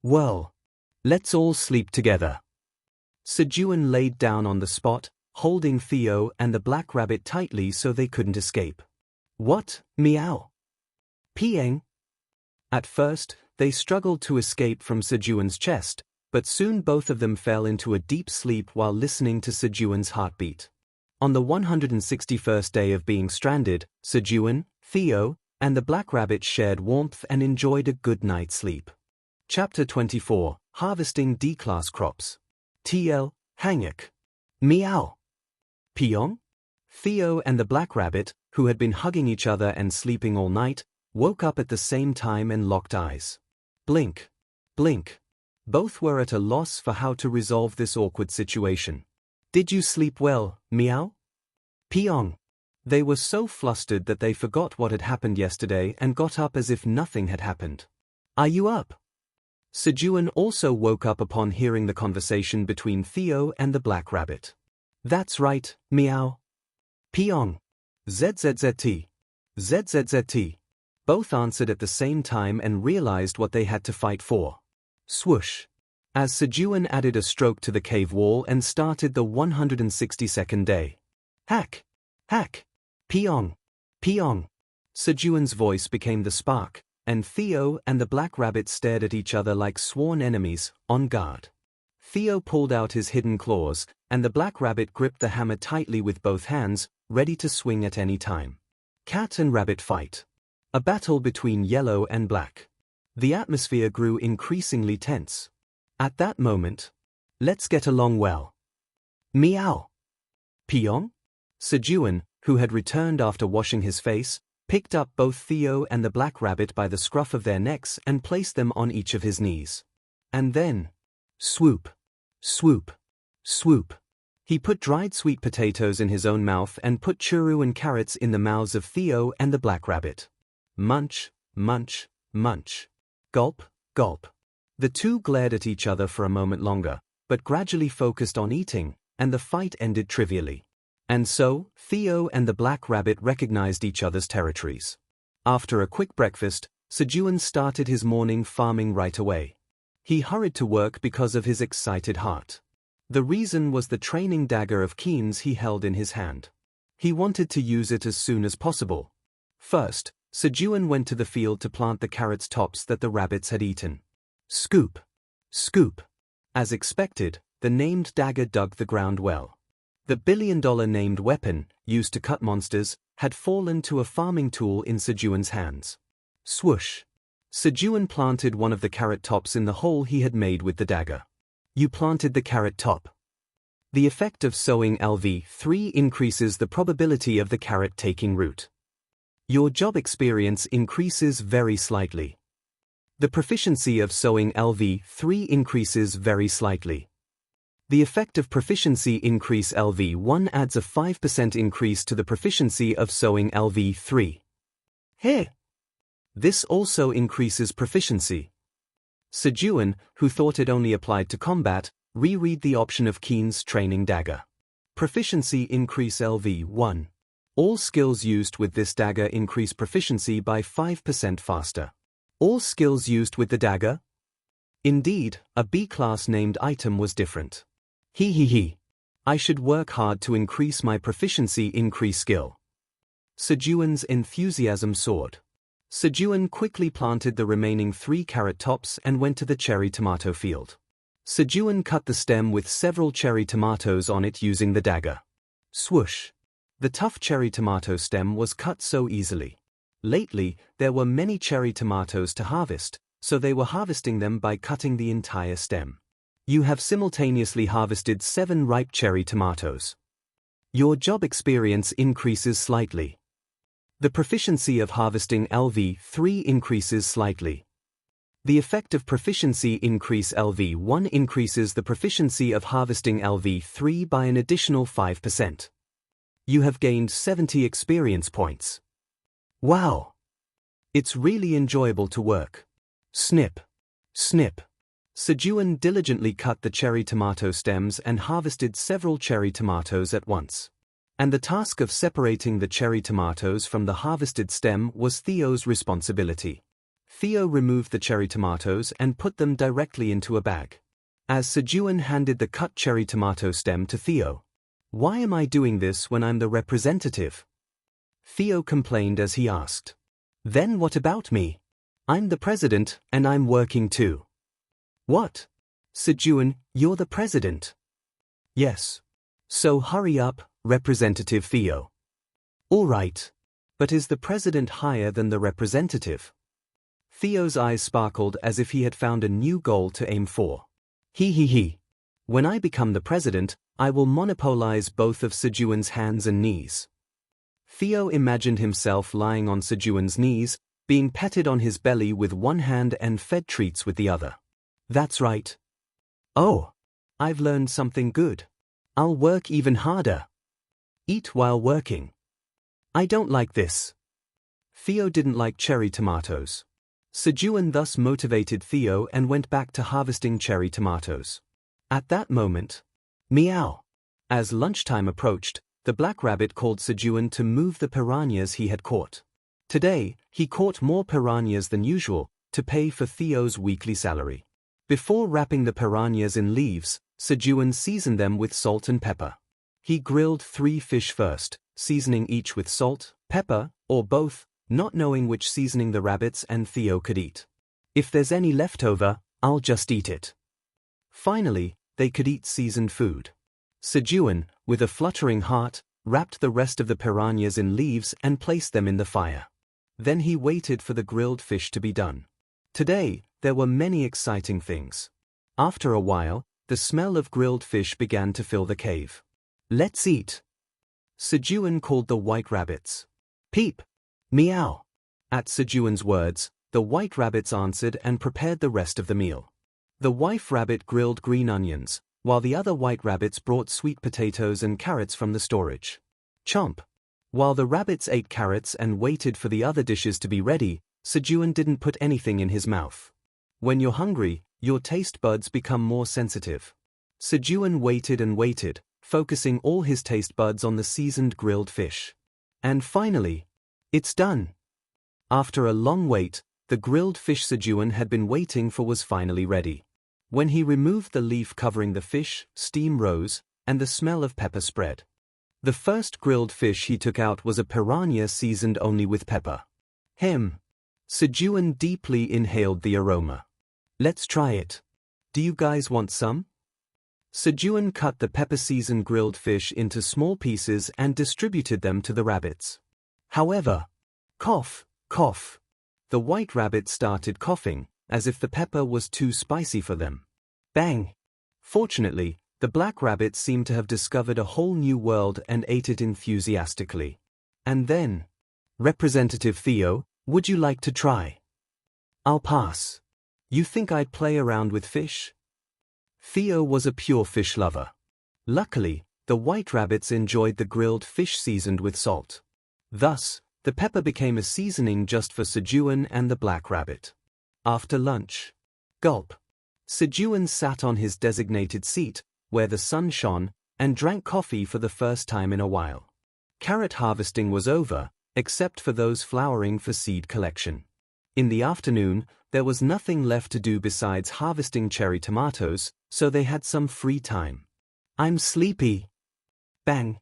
Well, let's all sleep together. Sejun laid down on the spot, holding Theo and the black rabbit tightly so they couldn't escape. What, meow? Pieng? At first, they struggled to escape from Sejun's chest, but soon both of them fell into a deep sleep while listening to Sejun's heartbeat. On the 161st day of being stranded, Sejun, Theo, and the black rabbit shared warmth and enjoyed a good night's sleep. Chapter 24, Harvesting D-Class Crops. TL, Hanguk. Meow. Piong? Theo and the black rabbit, who had been hugging each other and sleeping all night, woke up at the same time and locked eyes. Blink. Blink. Both were at a loss for how to resolve this awkward situation. Did you sleep well, meow? Piong. They were so flustered that they forgot what had happened yesterday and got up as if nothing had happened. Are you up? Sejun also woke up upon hearing the conversation between Theo and the black rabbit. That's right, meow. Piong. ZZZT. ZZZT. Both answered at the same time and realized what they had to fight for. Swoosh. As Sejun added a stroke to the cave wall and started the 162nd day. Hack. Hack. Piong. Piong. Sejun's voice became the spark, and Theo and the black rabbit stared at each other like sworn enemies, on guard. Theo pulled out his hidden claws, and the black rabbit gripped the hammer tightly with both hands, ready to swing at any time. Cat and rabbit fight. A battle between yellow and black. The atmosphere grew increasingly tense. At that moment, let's get along well. Meow. Piong? Sejun, who had returned after washing his face, picked up both Theo and the black rabbit by the scruff of their necks and placed them on each of his knees. And then, swoop, swoop, swoop. He put dried sweet potatoes in his own mouth and put churro and carrots in the mouths of Theo and the black rabbit. Munch, munch, munch. Gulp, gulp. The two glared at each other for a moment longer, but gradually focused on eating, and the fight ended trivially. And so, Theo and the black rabbit recognized each other's territories. After a quick breakfast, Sejun started his morning farming right away. He hurried to work because of his excited heart. The reason was the training dagger of Keen's he held in his hand. He wanted to use it as soon as possible. First, Sejun went to the field to plant the carrots tops that the rabbits had eaten. Scoop! Scoop! As expected, the named dagger dug the ground well. The billion-dollar named weapon, used to cut monsters, had fallen to a farming tool in Sejun's hands. Swoosh! Sejun planted one of the carrot tops in the hole he had made with the dagger. You planted the carrot top. The effect of sowing LV3 increases the probability of the carrot taking root. Your job experience increases very slightly. The proficiency of sowing LV3 increases very slightly. The effect of proficiency increase LV1 adds a 5% increase to the proficiency of sowing LV3. Here! This also increases proficiency. Sejun, who thought it only applied to combat, reread the option of Keen's training dagger. Proficiency increase LV1. All skills used with this dagger increase proficiency by 5% faster. All skills used with the dagger? Indeed, a B-class named item was different. He. I should work hard to increase my proficiency increase skill. Sejun's enthusiasm soared. Sejun quickly planted the remaining 3 carrot tops and went to the cherry tomato field. Sejun cut the stem with several cherry tomatoes on it using the dagger. Swoosh! The tough cherry tomato stem was cut so easily. Lately, there were many cherry tomatoes to harvest, so they were harvesting them by cutting the entire stem. You have simultaneously harvested 7 ripe cherry tomatoes. Your job experience increases slightly. The proficiency of harvesting LV3 increases slightly. The effect of proficiency increase LV1 increases the proficiency of harvesting LV3 by an additional 5%. You have gained 70 experience points. Wow! It's really enjoyable to work. Snip! Snip! Sejun diligently cut the cherry tomato stems and harvested several cherry tomatoes at once. And the task of separating the cherry tomatoes from the harvested stem was Theo's responsibility. Theo removed the cherry tomatoes and put them directly into a bag. As Sejun handed the cut cherry tomato stem to Theo. Why am I doing this when I'm the representative? Theo complained as he asked. Then what about me? I'm the president, and I'm working too. What? Sejun, you're the president. Yes. So hurry up, Representative Theo. All right. But is the president higher than the representative? Theo's eyes sparkled as if he had found a new goal to aim for. He. When I become the president, I will monopolize both of Sejun's hands and knees. Theo imagined himself lying on Sejun's knees, being petted on his belly with one hand and fed treats with the other. That's right. Oh, I've learned something good. I'll work even harder. Eat while working. I don't like this. Theo didn't like cherry tomatoes. Sejun thus motivated Theo and went back to harvesting cherry tomatoes. At that moment, meow. As lunchtime approached, the black rabbit called Sejun to move the piranhas he had caught. Today, he caught more piranhas than usual, to pay for Theo's weekly salary. Before wrapping the piranhas in leaves, Sejun seasoned them with salt and pepper. He grilled 3 fish first, seasoning each with salt, pepper, or both, not knowing which seasoning the rabbits and Theo could eat. If there's any left over, I'll just eat it. Finally, they could eat seasoned food. Sejun, with a fluttering heart, wrapped the rest of the piranhas in leaves and placed them in the fire. Then he waited for the grilled fish to be done. Today, there were many exciting things. After a while, the smell of grilled fish began to fill the cave. Let's eat. Sejun called the white rabbits. Peep! Meow! At Sejun's words, the white rabbits answered and prepared the rest of the meal. The wife rabbit grilled green onions, while the other white rabbits brought sweet potatoes and carrots from the storage. Chomp! While the rabbits ate carrots and waited for the other dishes to be ready, Sejun didn't put anything in his mouth. When you're hungry, your taste buds become more sensitive. Sejun waited and waited, focusing all his taste buds on the seasoned grilled fish. And finally, it's done. After a long wait, the grilled fish Sejun had been waiting for was finally ready. When he removed the leaf covering the fish, steam rose, and the smell of pepper spread. The first grilled fish he took out was a piranha seasoned only with pepper. Sejun deeply inhaled the aroma. Let's try it. Do you guys want some? Sejun cut the pepper-seasoned grilled fish into small pieces and distributed them to the rabbits. However, cough, cough. The white rabbit started coughing, as if the pepper was too spicy for them. Bang! Fortunately, the black rabbit seemed to have discovered a whole new world and ate it enthusiastically. And then, Representative Theo, would you like to try? I'll pass. You think I'd play around with fish? Theo was a pure fish lover. Luckily, the white rabbits enjoyed the grilled fish seasoned with salt. Thus, the pepper became a seasoning just for Sejun and the black rabbit. After lunch. Gulp. Sejun sat on his designated seat, where the sun shone, and drank coffee for the first time in a while. Carrot harvesting was over, except for those flowering for seed collection. In the afternoon, there was nothing left to do besides harvesting cherry tomatoes, so they had some free time. I'm sleepy. Bang!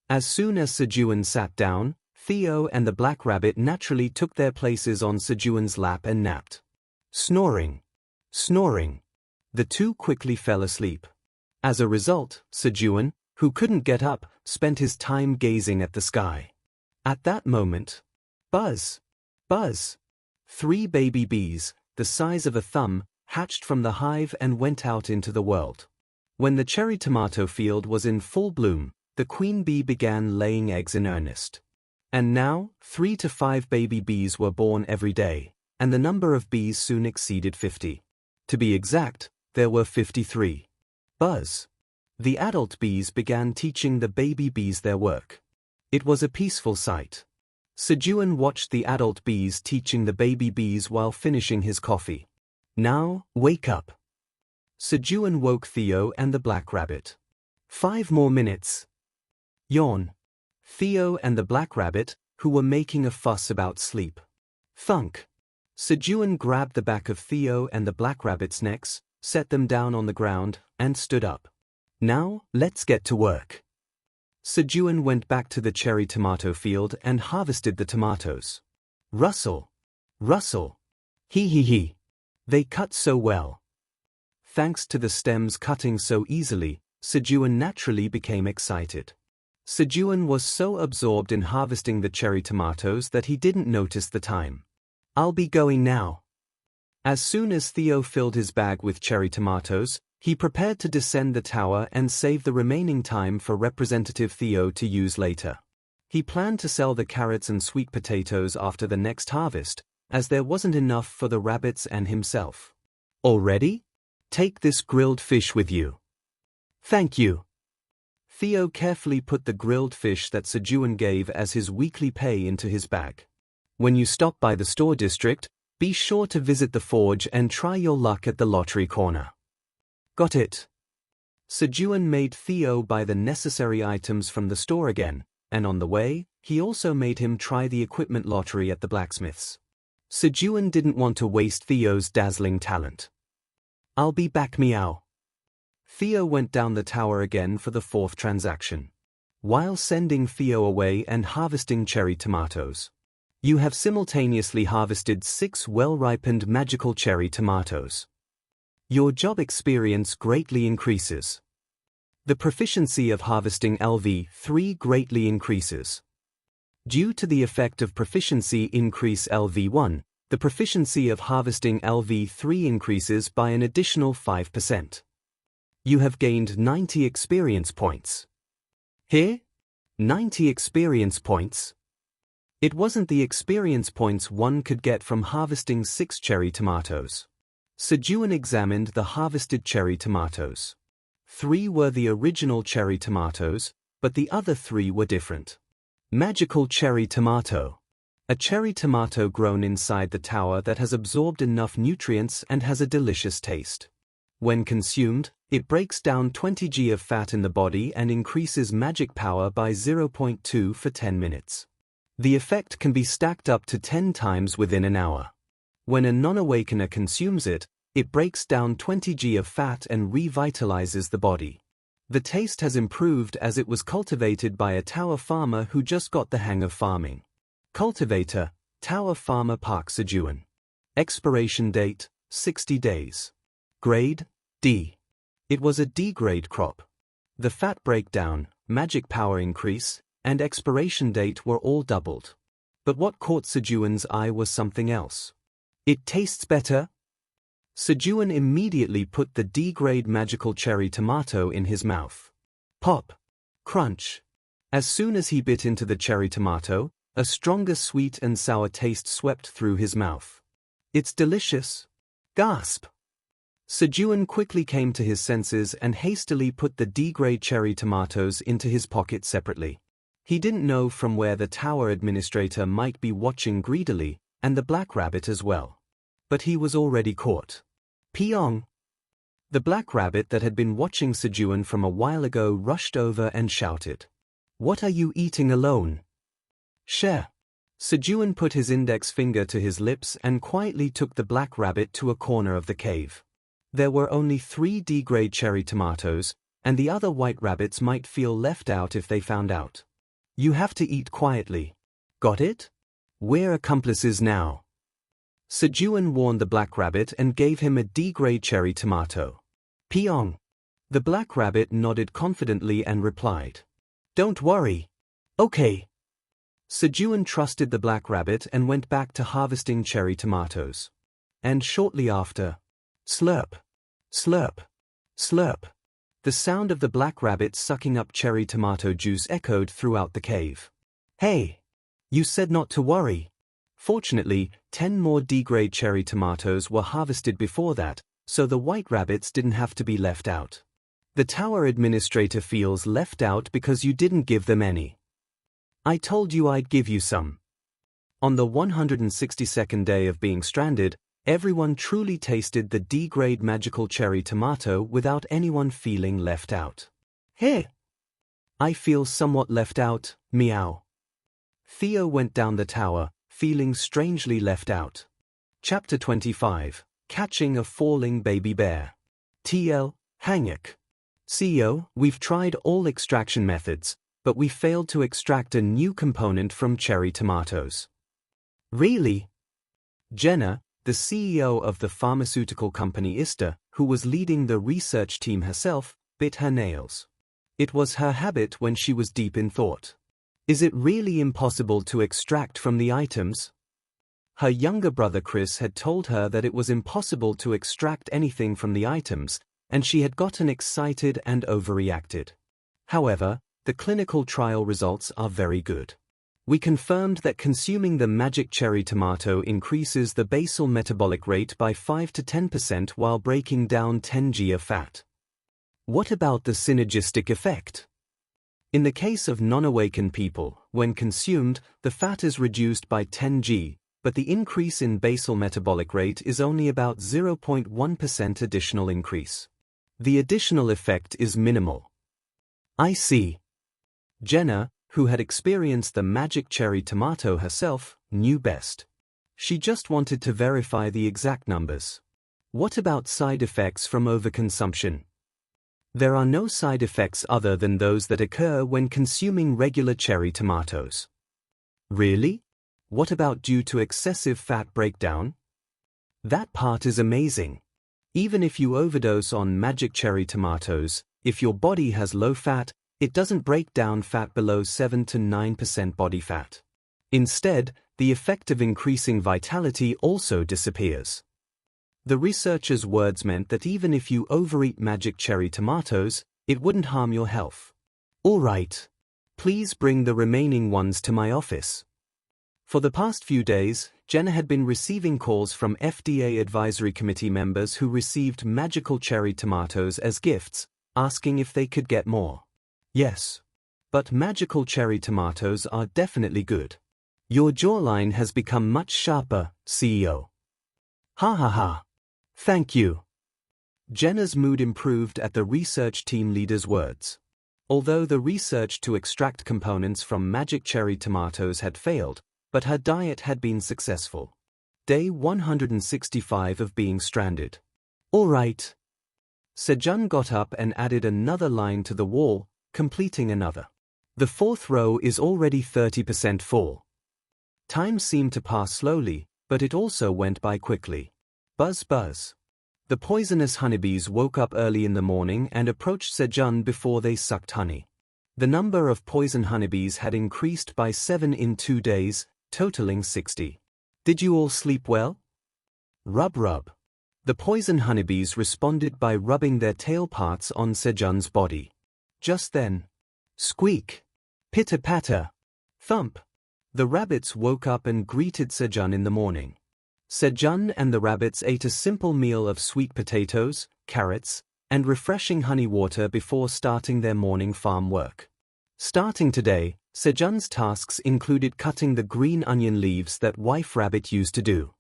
As soon as Sejun sat down, Theo and the black rabbit naturally took their places on Sejun's lap and napped. Snoring. Snoring. The two quickly fell asleep. As a result, Sejun, who couldn't get up, spent his time gazing at the sky. At that moment, buzz, buzz. 3 baby bees, the size of a thumb, hatched from the hive and went out into the world. When the cherry tomato field was in full bloom, the queen bee began laying eggs in earnest. And now, 3 to 5 baby bees were born every day, and the number of bees soon exceeded 50. To be exact, there were 53. Buzz. The adult bees began teaching the baby bees their work. It was a peaceful sight. Sejun watched the adult bees teaching the baby bees while finishing his coffee. Now, wake up. Sejun woke Theo and the black rabbit. 5 more minutes. Yawn. Theo and the black rabbit, who were making a fuss about sleep. Thunk. Sejun grabbed the back of Theo and the black rabbit's necks, set them down on the ground, and stood up. Now, let's get to work. Sejun went back to the cherry tomato field and harvested the tomatoes. Rustle. Rustle. Hee hee hee. They cut so well. Thanks to the stems cutting so easily, Sejun naturally became excited. Sejun was so absorbed in harvesting the cherry tomatoes that he didn't notice the time. I'll be going now. As soon as Theo filled his bag with cherry tomatoes, he prepared to descend the tower and save the remaining time for Representative Theo to use later. He planned to sell the carrots and sweet potatoes after the next harvest, as there wasn't enough for the rabbits and himself. All ready? Take this grilled fish with you. Thank you. Theo carefully put the grilled fish that Sejun gave as his weekly pay into his bag. When you stop by the store district, be sure to visit the forge and try your luck at the lottery corner. Got it. Sejun made Theo buy the necessary items from the store again, and on the way, he also made him try the equipment lottery at the blacksmith's. Sejun didn't want to waste Theo's dazzling talent. I'll be back, meow. Theo went down the tower again for the 4th transaction. While sending Theo away and harvesting cherry tomatoes, you have simultaneously harvested 6 well-ripened magical cherry tomatoes. Your job experience greatly increases. The proficiency of harvesting LV3 greatly increases. Due to the effect of proficiency increase LV1, the proficiency of harvesting LV3 increases by an additional 5%. You have gained 90 experience points. Here? 90 experience points? It wasn't the experience points one could get from harvesting 6 cherry tomatoes. Sejun examined the harvested cherry tomatoes. 3 were the original cherry tomatoes, but the other 3 were different. Magical cherry tomato. A cherry tomato grown inside the tower that has absorbed enough nutrients and has a delicious taste. When consumed, it breaks down 20 g of fat in the body and increases magic power by 0.2 for 10 minutes. The effect can be stacked up to 10 times within an hour. When a non-awakener consumes it, it breaks down 20 g of fat and revitalizes the body. The taste has improved as it was cultivated by a tower farmer who just got the hang of farming. Cultivator, Tower Farmer Park Sejun. Expiration date, 60 days. Grade, D. It was a D-grade crop. The fat breakdown, magic power increase, and expiration date were all doubled. But what caught Sejun's eye was something else. It tastes better. Sejun immediately put the D-grade magical cherry tomato in his mouth. Pop. Crunch. As soon as he bit into the cherry tomato, a stronger sweet and sour taste swept through his mouth. It's delicious. Gasp. Sejun quickly came to his senses and hastily put the D-grade cherry tomatoes into his pocket separately. He didn't know from where the tower administrator might be watching greedily, and the black rabbit as well. But he was already caught. Pyong! The black rabbit that had been watching Sejun from a while ago rushed over and shouted. What are you eating alone? Share. Sejun put his index finger to his lips and quietly took the black rabbit to a corner of the cave. There were only 3 D-grade cherry tomatoes, and the other white rabbits might feel left out if they found out. You have to eat quietly. Got it? We're accomplices now. Sejun warned the black rabbit and gave him a D-grade cherry tomato. Pyong. The black rabbit nodded confidently and replied. Don't worry. Okay. Sejun trusted the black rabbit and went back to harvesting cherry tomatoes. And shortly after, slurp, slurp, slurp. The sound of the black rabbit sucking up cherry tomato juice echoed throughout the cave. Hey! You said not to worry. Fortunately, 10 more D-grade cherry tomatoes were harvested before that, so the white rabbits didn't have to be left out. The tower administrator feels left out because you didn't give them any. I told you I'd give you some. On the 162nd day of being stranded, everyone truly tasted the D-grade magical cherry tomato without anyone feeling left out. Hey! I feel somewhat left out, meow. Theo went down the tower, feeling strangely left out. Chapter 25, Catching a Falling Baby Bear. TL, Hanguk. CEO, we've tried all extraction methods, but we failed to extract a new component from cherry tomatoes. Really? Jenna, the CEO of the pharmaceutical company Ista, who was leading the research team herself, bit her nails. It was her habit when she was deep in thought. Is it really impossible to extract from the items? Her younger brother Chris had told her that it was impossible to extract anything from the items, and she had gotten excited and overreacted. However, the clinical trial results are very good. We confirmed that consuming the magic cherry tomato increases the basal metabolic rate by 5 to 10% while breaking down 10 g of fat. What about the synergistic effect? In the case of non-awakened people, when consumed, the fat is reduced by 10 g, but the increase in basal metabolic rate is only about 0.1% additional increase. The additional effect is minimal. I see. Jenna, who had experienced the magic cherry tomato herself, knew best. She just wanted to verify the exact numbers. What about side effects from overconsumption? There are no side effects other than those that occur when consuming regular cherry tomatoes. Really? What about due to excessive fat breakdown? That part is amazing. Even if you overdose on magic cherry tomatoes, if your body has low fat, it doesn't break down fat below 7 to 9% body fat. Instead, the effect of increasing vitality also disappears. The researchers' words meant that even if you overeat magic cherry tomatoes, it wouldn't harm your health. All right. Please bring the remaining ones to my office. For the past few days, Jenna had been receiving calls from FDA advisory committee members who received magical cherry tomatoes as gifts, asking if they could get more. Yes. But magical cherry tomatoes are definitely good. Your jawline has become much sharper, CEO. Ha ha ha. Thank you. Jenna's mood improved at the research team leader's words. Although the research to extract components from magic cherry tomatoes had failed, but her diet had been successful. Day 165 of being stranded. All right. Sejun got up and added another line to the wall, completing another. The fourth row is already 30% full. Time seemed to pass slowly, but it also went by quickly. Buzz buzz. The poisonous honeybees woke up early in the morning and approached Sejun before they sucked honey. The number of poison honeybees had increased by 7 in 2 days, totaling 60. Did you all sleep well? Rub rub. The poison honeybees responded by rubbing their tail parts on Sejun's body. Just then, squeak, pitter-patter, thump. The rabbits woke up and greeted Sejun in the morning. Sejun and the rabbits ate a simple meal of sweet potatoes, carrots, and refreshing honey water before starting their morning farm work. Starting today, Sejun's tasks included cutting the green onion leaves that Wife Rabbit used to do.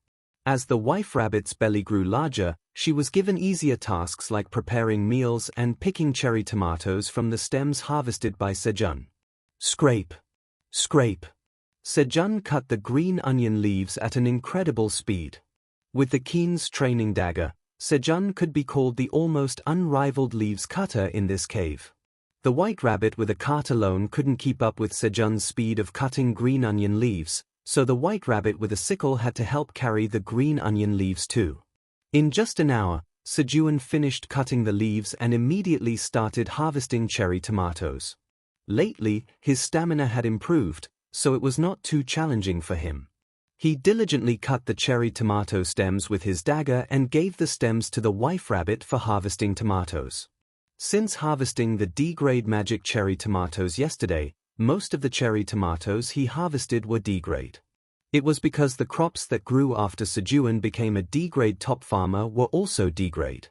As the Wife Rabbit's belly grew larger, she was given easier tasks like preparing meals and picking cherry tomatoes from the stems harvested by Sejun. Scrape. Scrape. Sejun cut the green onion leaves at an incredible speed. With the Keen's training dagger, Sejun could be called the almost unrivaled leaves cutter in this cave. The White Rabbit with a cart alone couldn't keep up with Sejun's speed of cutting green onion leaves, so the White Rabbit with a sickle had to help carry the green onion leaves too. In just an hour, Sejun finished cutting the leaves and immediately started harvesting cherry tomatoes. Lately, his stamina had improved, so it was not too challenging for him. He diligently cut the cherry tomato stems with his dagger and gave the stems to the Wife Rabbit for harvesting tomatoes. Since harvesting the D-grade magic cherry tomatoes yesterday, most of the cherry tomatoes he harvested were D-grade. It was because the crops that grew after Sejun became a D-grade top farmer were also D-grade.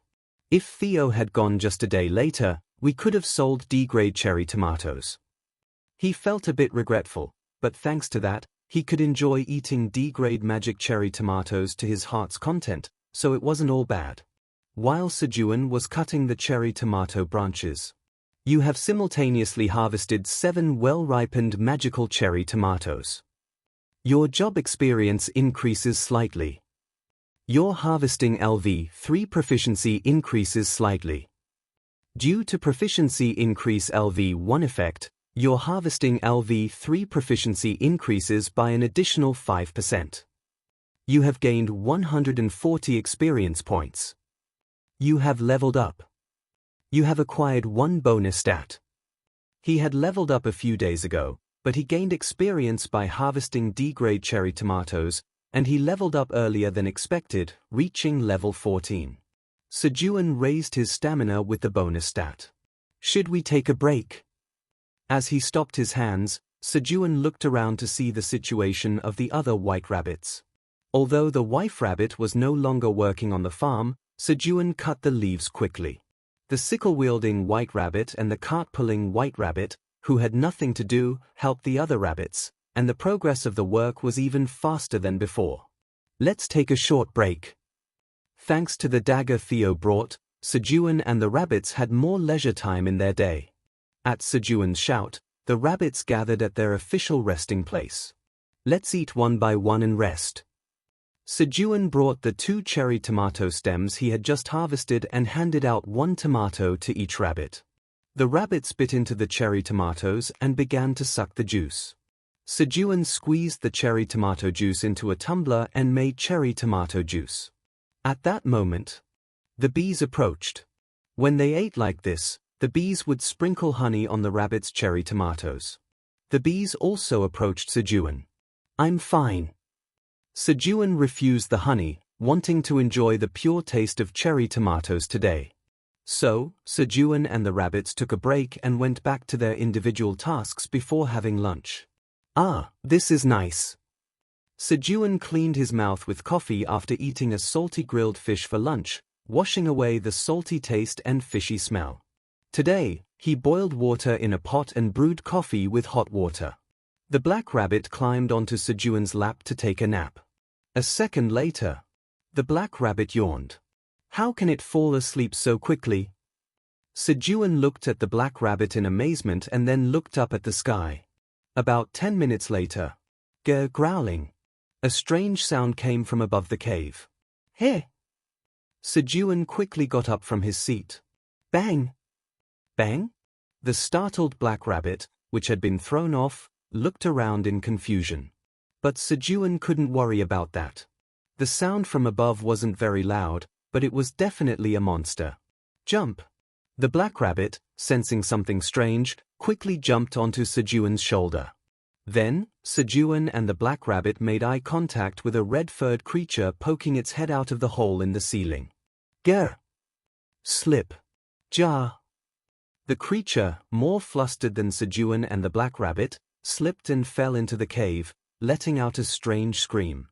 If Theo had gone just a day later, we could have sold D-grade cherry tomatoes. He felt a bit regretful, but thanks to that, he could enjoy eating D-grade magic cherry tomatoes to his heart's content, so it wasn't all bad. While Sejun was cutting the cherry tomato branches, you have simultaneously harvested 7 well-ripened magical cherry tomatoes. Your job experience increases slightly. Your harvesting LV3 proficiency increases slightly. Due to proficiency increase LV1 effect, your harvesting LV3 proficiency increases by an additional 5%. You have gained 140 experience points. You have leveled up. You have acquired 1 bonus stat. He had leveled up a few days ago, but he gained experience by harvesting D-grade cherry tomatoes, and he leveled up earlier than expected, reaching level 14. Sejun raised his stamina with the bonus stat. Should we take a break? As he stopped his hands, Sejun looked around to see the situation of the other White Rabbits. Although the Wife Rabbit was no longer working on the farm, Sejun cut the leaves quickly. The sickle-wielding White Rabbit and the cart-pulling White Rabbit, who had nothing to do, helped the other rabbits, and the progress of the work was even faster than before. Let's take a short break. Thanks to the dagger Theo brought, Sejun and the rabbits had more leisure time in their day. At Sejun's shout, the rabbits gathered at their official resting place. Let's eat one by one and rest. Sejun brought the 2 cherry tomato stems he had just harvested and handed out 1 tomato to each rabbit. The rabbits bit into the cherry tomatoes and began to suck the juice. Sejun squeezed the cherry tomato juice into a tumbler and made cherry tomato juice. At that moment, the bees approached. When they ate like this, the bees would sprinkle honey on the rabbit's cherry tomatoes. The bees also approached Sejun. I'm fine. Sejun refused the honey, wanting to enjoy the pure taste of cherry tomatoes today. So, Sejun and the rabbits took a break and went back to their individual tasks before having lunch. Ah, this is nice. Sejun cleaned his mouth with coffee after eating a salty grilled fish for lunch, washing away the salty taste and fishy smell. Today, he boiled water in a pot and brewed coffee with hot water. The black rabbit climbed onto Sejun's lap to take a nap. A second later, the black rabbit yawned. How can it fall asleep so quickly? Sejun looked at the black rabbit in amazement and then looked up at the sky. About 10 minutes later, growling. A strange sound came from above the cave. Hey! Sejun quickly got up from his seat. Bang! Bang? The startled black rabbit, which had been thrown off, looked around in confusion. But Sejun couldn't worry about that. The sound from above wasn't very loud, but it was definitely a monster. Jump! The black rabbit, sensing something strange, quickly jumped onto Sejun's shoulder. Then, Sejun and the black rabbit made eye contact with a red-furred creature poking its head out of the hole in the ceiling. Grr! Slip! Jar! The creature, more flustered than Sejun and the black rabbit, slipped and fell into the cave, letting out a strange scream.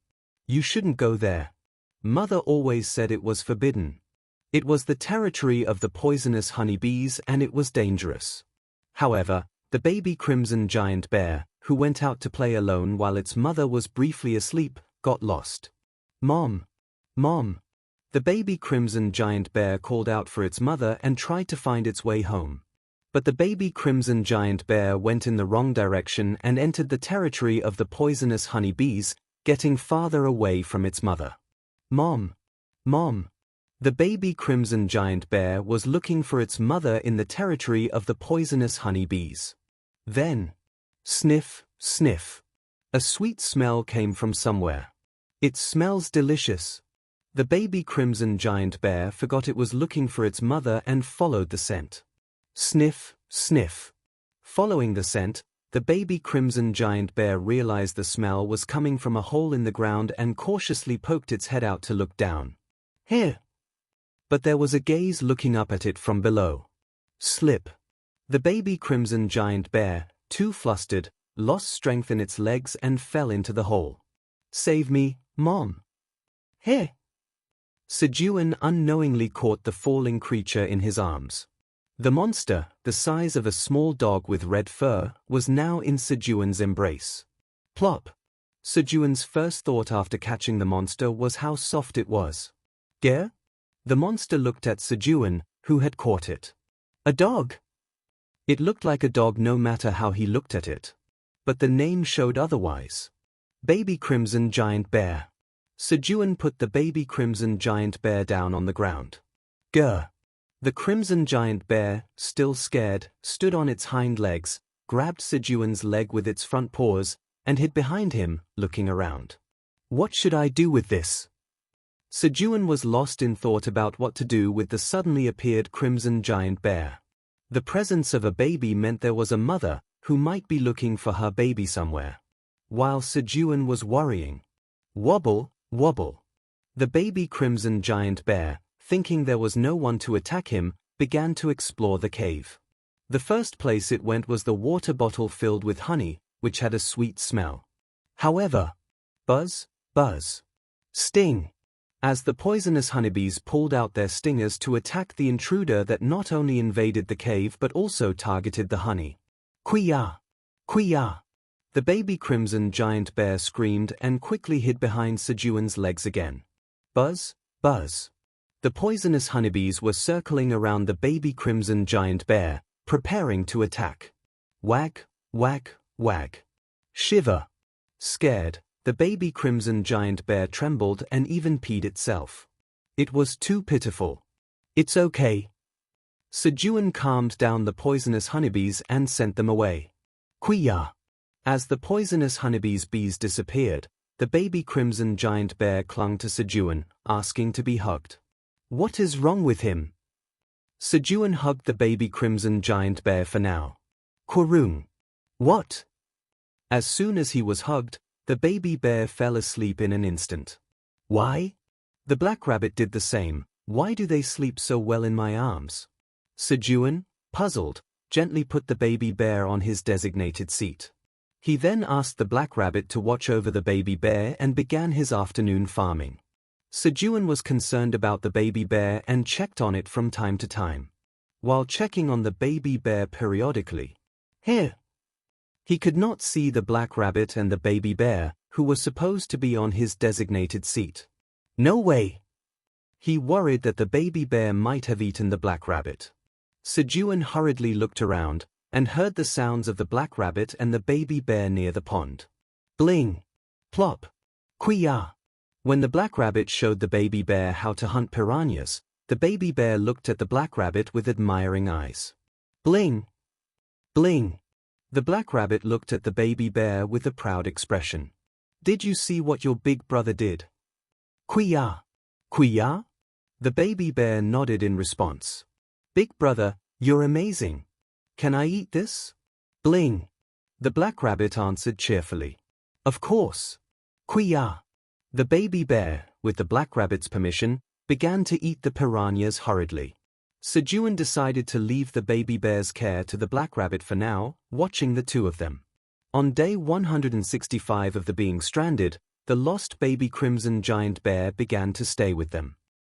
You shouldn't go there. Mother always said it was forbidden. It was the territory of the poisonous honeybees and it was dangerous. However, the baby crimson giant bear, who went out to play alone while its mother was briefly asleep, got lost. Mom! Mom! The baby crimson giant bear called out for its mother and tried to find its way home. But the baby crimson giant bear went in the wrong direction and entered the territory of the poisonous honeybees, getting farther away from its mother. Mom! Mom! The baby crimson giant bear was looking for its mother in the territory of the poisonous honeybees. Then, sniff, sniff. A sweet smell came from somewhere. It smells delicious. The baby crimson giant bear forgot it was looking for its mother and followed the scent. Sniff, sniff. Following the scent, the baby crimson giant bear realized the smell was coming from a hole in the ground and cautiously poked its head out to look down. Here! But there was a gaze looking up at it from below. Slip! The baby crimson giant bear, too flustered, lost strength in its legs and fell into the hole. Save me, Mom! Here! Sejun unknowingly caught the falling creature in his arms. The monster, the size of a small dog with red fur, was now in Sejun's embrace. Plop! Sejun's first thought after catching the monster was how soft it was. Gare? The monster looked at Sejun, who had caught it. A dog! It looked like a dog no matter how he looked at it. But the name showed otherwise. Baby Crimson Giant Bear. Sejun put the baby Crimson Giant Bear down on the ground. Grr! The Crimson Giant Bear, still scared, stood on its hind legs, grabbed Sejun's leg with its front paws, and hid behind him, looking around. What should I do with this? Sejun was lost in thought about what to do with the suddenly appeared Crimson Giant Bear. The presence of a baby meant there was a mother, who might be looking for her baby somewhere. While Sejun was worrying. Wobble, wobble. The baby Crimson Giant Bear, thinking there was no one to attack him, began to explore the cave. The first place it went was the water bottle filled with honey, which had a sweet smell. However, buzz, buzz. Sting! As the poisonous honeybees pulled out their stingers to attack the intruder that not only invaded the cave but also targeted the honey. Quee-ya! Quee-ya! The baby Crimson Giant Bear screamed and quickly hid behind Sejun's legs again. Buzz, buzz. The poisonous honeybees were circling around the baby Crimson Giant Bear, preparing to attack. Wag, wag, wag. Shiver. Scared, the baby Crimson Giant Bear trembled and even peed itself. It was too pitiful. It's okay. Sejun calmed down the poisonous honeybees and sent them away. Quee-ya! As the poisonous honeybees' bees disappeared, the baby Crimson Giant Bear clung to Sejun, asking to be hugged. What is wrong with him? Sejun hugged the baby Crimson Giant Bear for now. Kurung. What? As soon as he was hugged, the baby bear fell asleep in an instant. Why? The black rabbit did the same. Why do they sleep so well in my arms? Sejun, puzzled, gently put the baby bear on his designated seat. He then asked the black rabbit to watch over the baby bear and began his afternoon farming. Sejun was concerned about the baby bear and checked on it from time to time. while checking on the baby bear periodically. Here. He could not see the black rabbit and the baby bear, who were supposed to be on his designated seat. No way! He worried that the baby bear might have eaten the black rabbit. Sejun hurriedly looked around, and heard the sounds of the black rabbit and the baby bear near the pond. Bling! Plop! Kuya! When the black rabbit showed the baby bear how to hunt piranhas, the baby bear looked at the black rabbit with admiring eyes. Bling! Bling! The black rabbit looked at the baby bear with a proud expression. Did you see what your big brother did? Kuya! Kuya? The baby bear nodded in response. Big brother, you're amazing. Can I eat this? Bling! The black rabbit answered cheerfully. Of course. Kuya! The baby bear, with the black rabbit's permission, began to eat the piranhas hurriedly. Sejun decided to leave the baby bear's care to the black rabbit for now, watching the two of them. On day 165 of the being stranded, the lost baby crimson giant bear began to stay with them.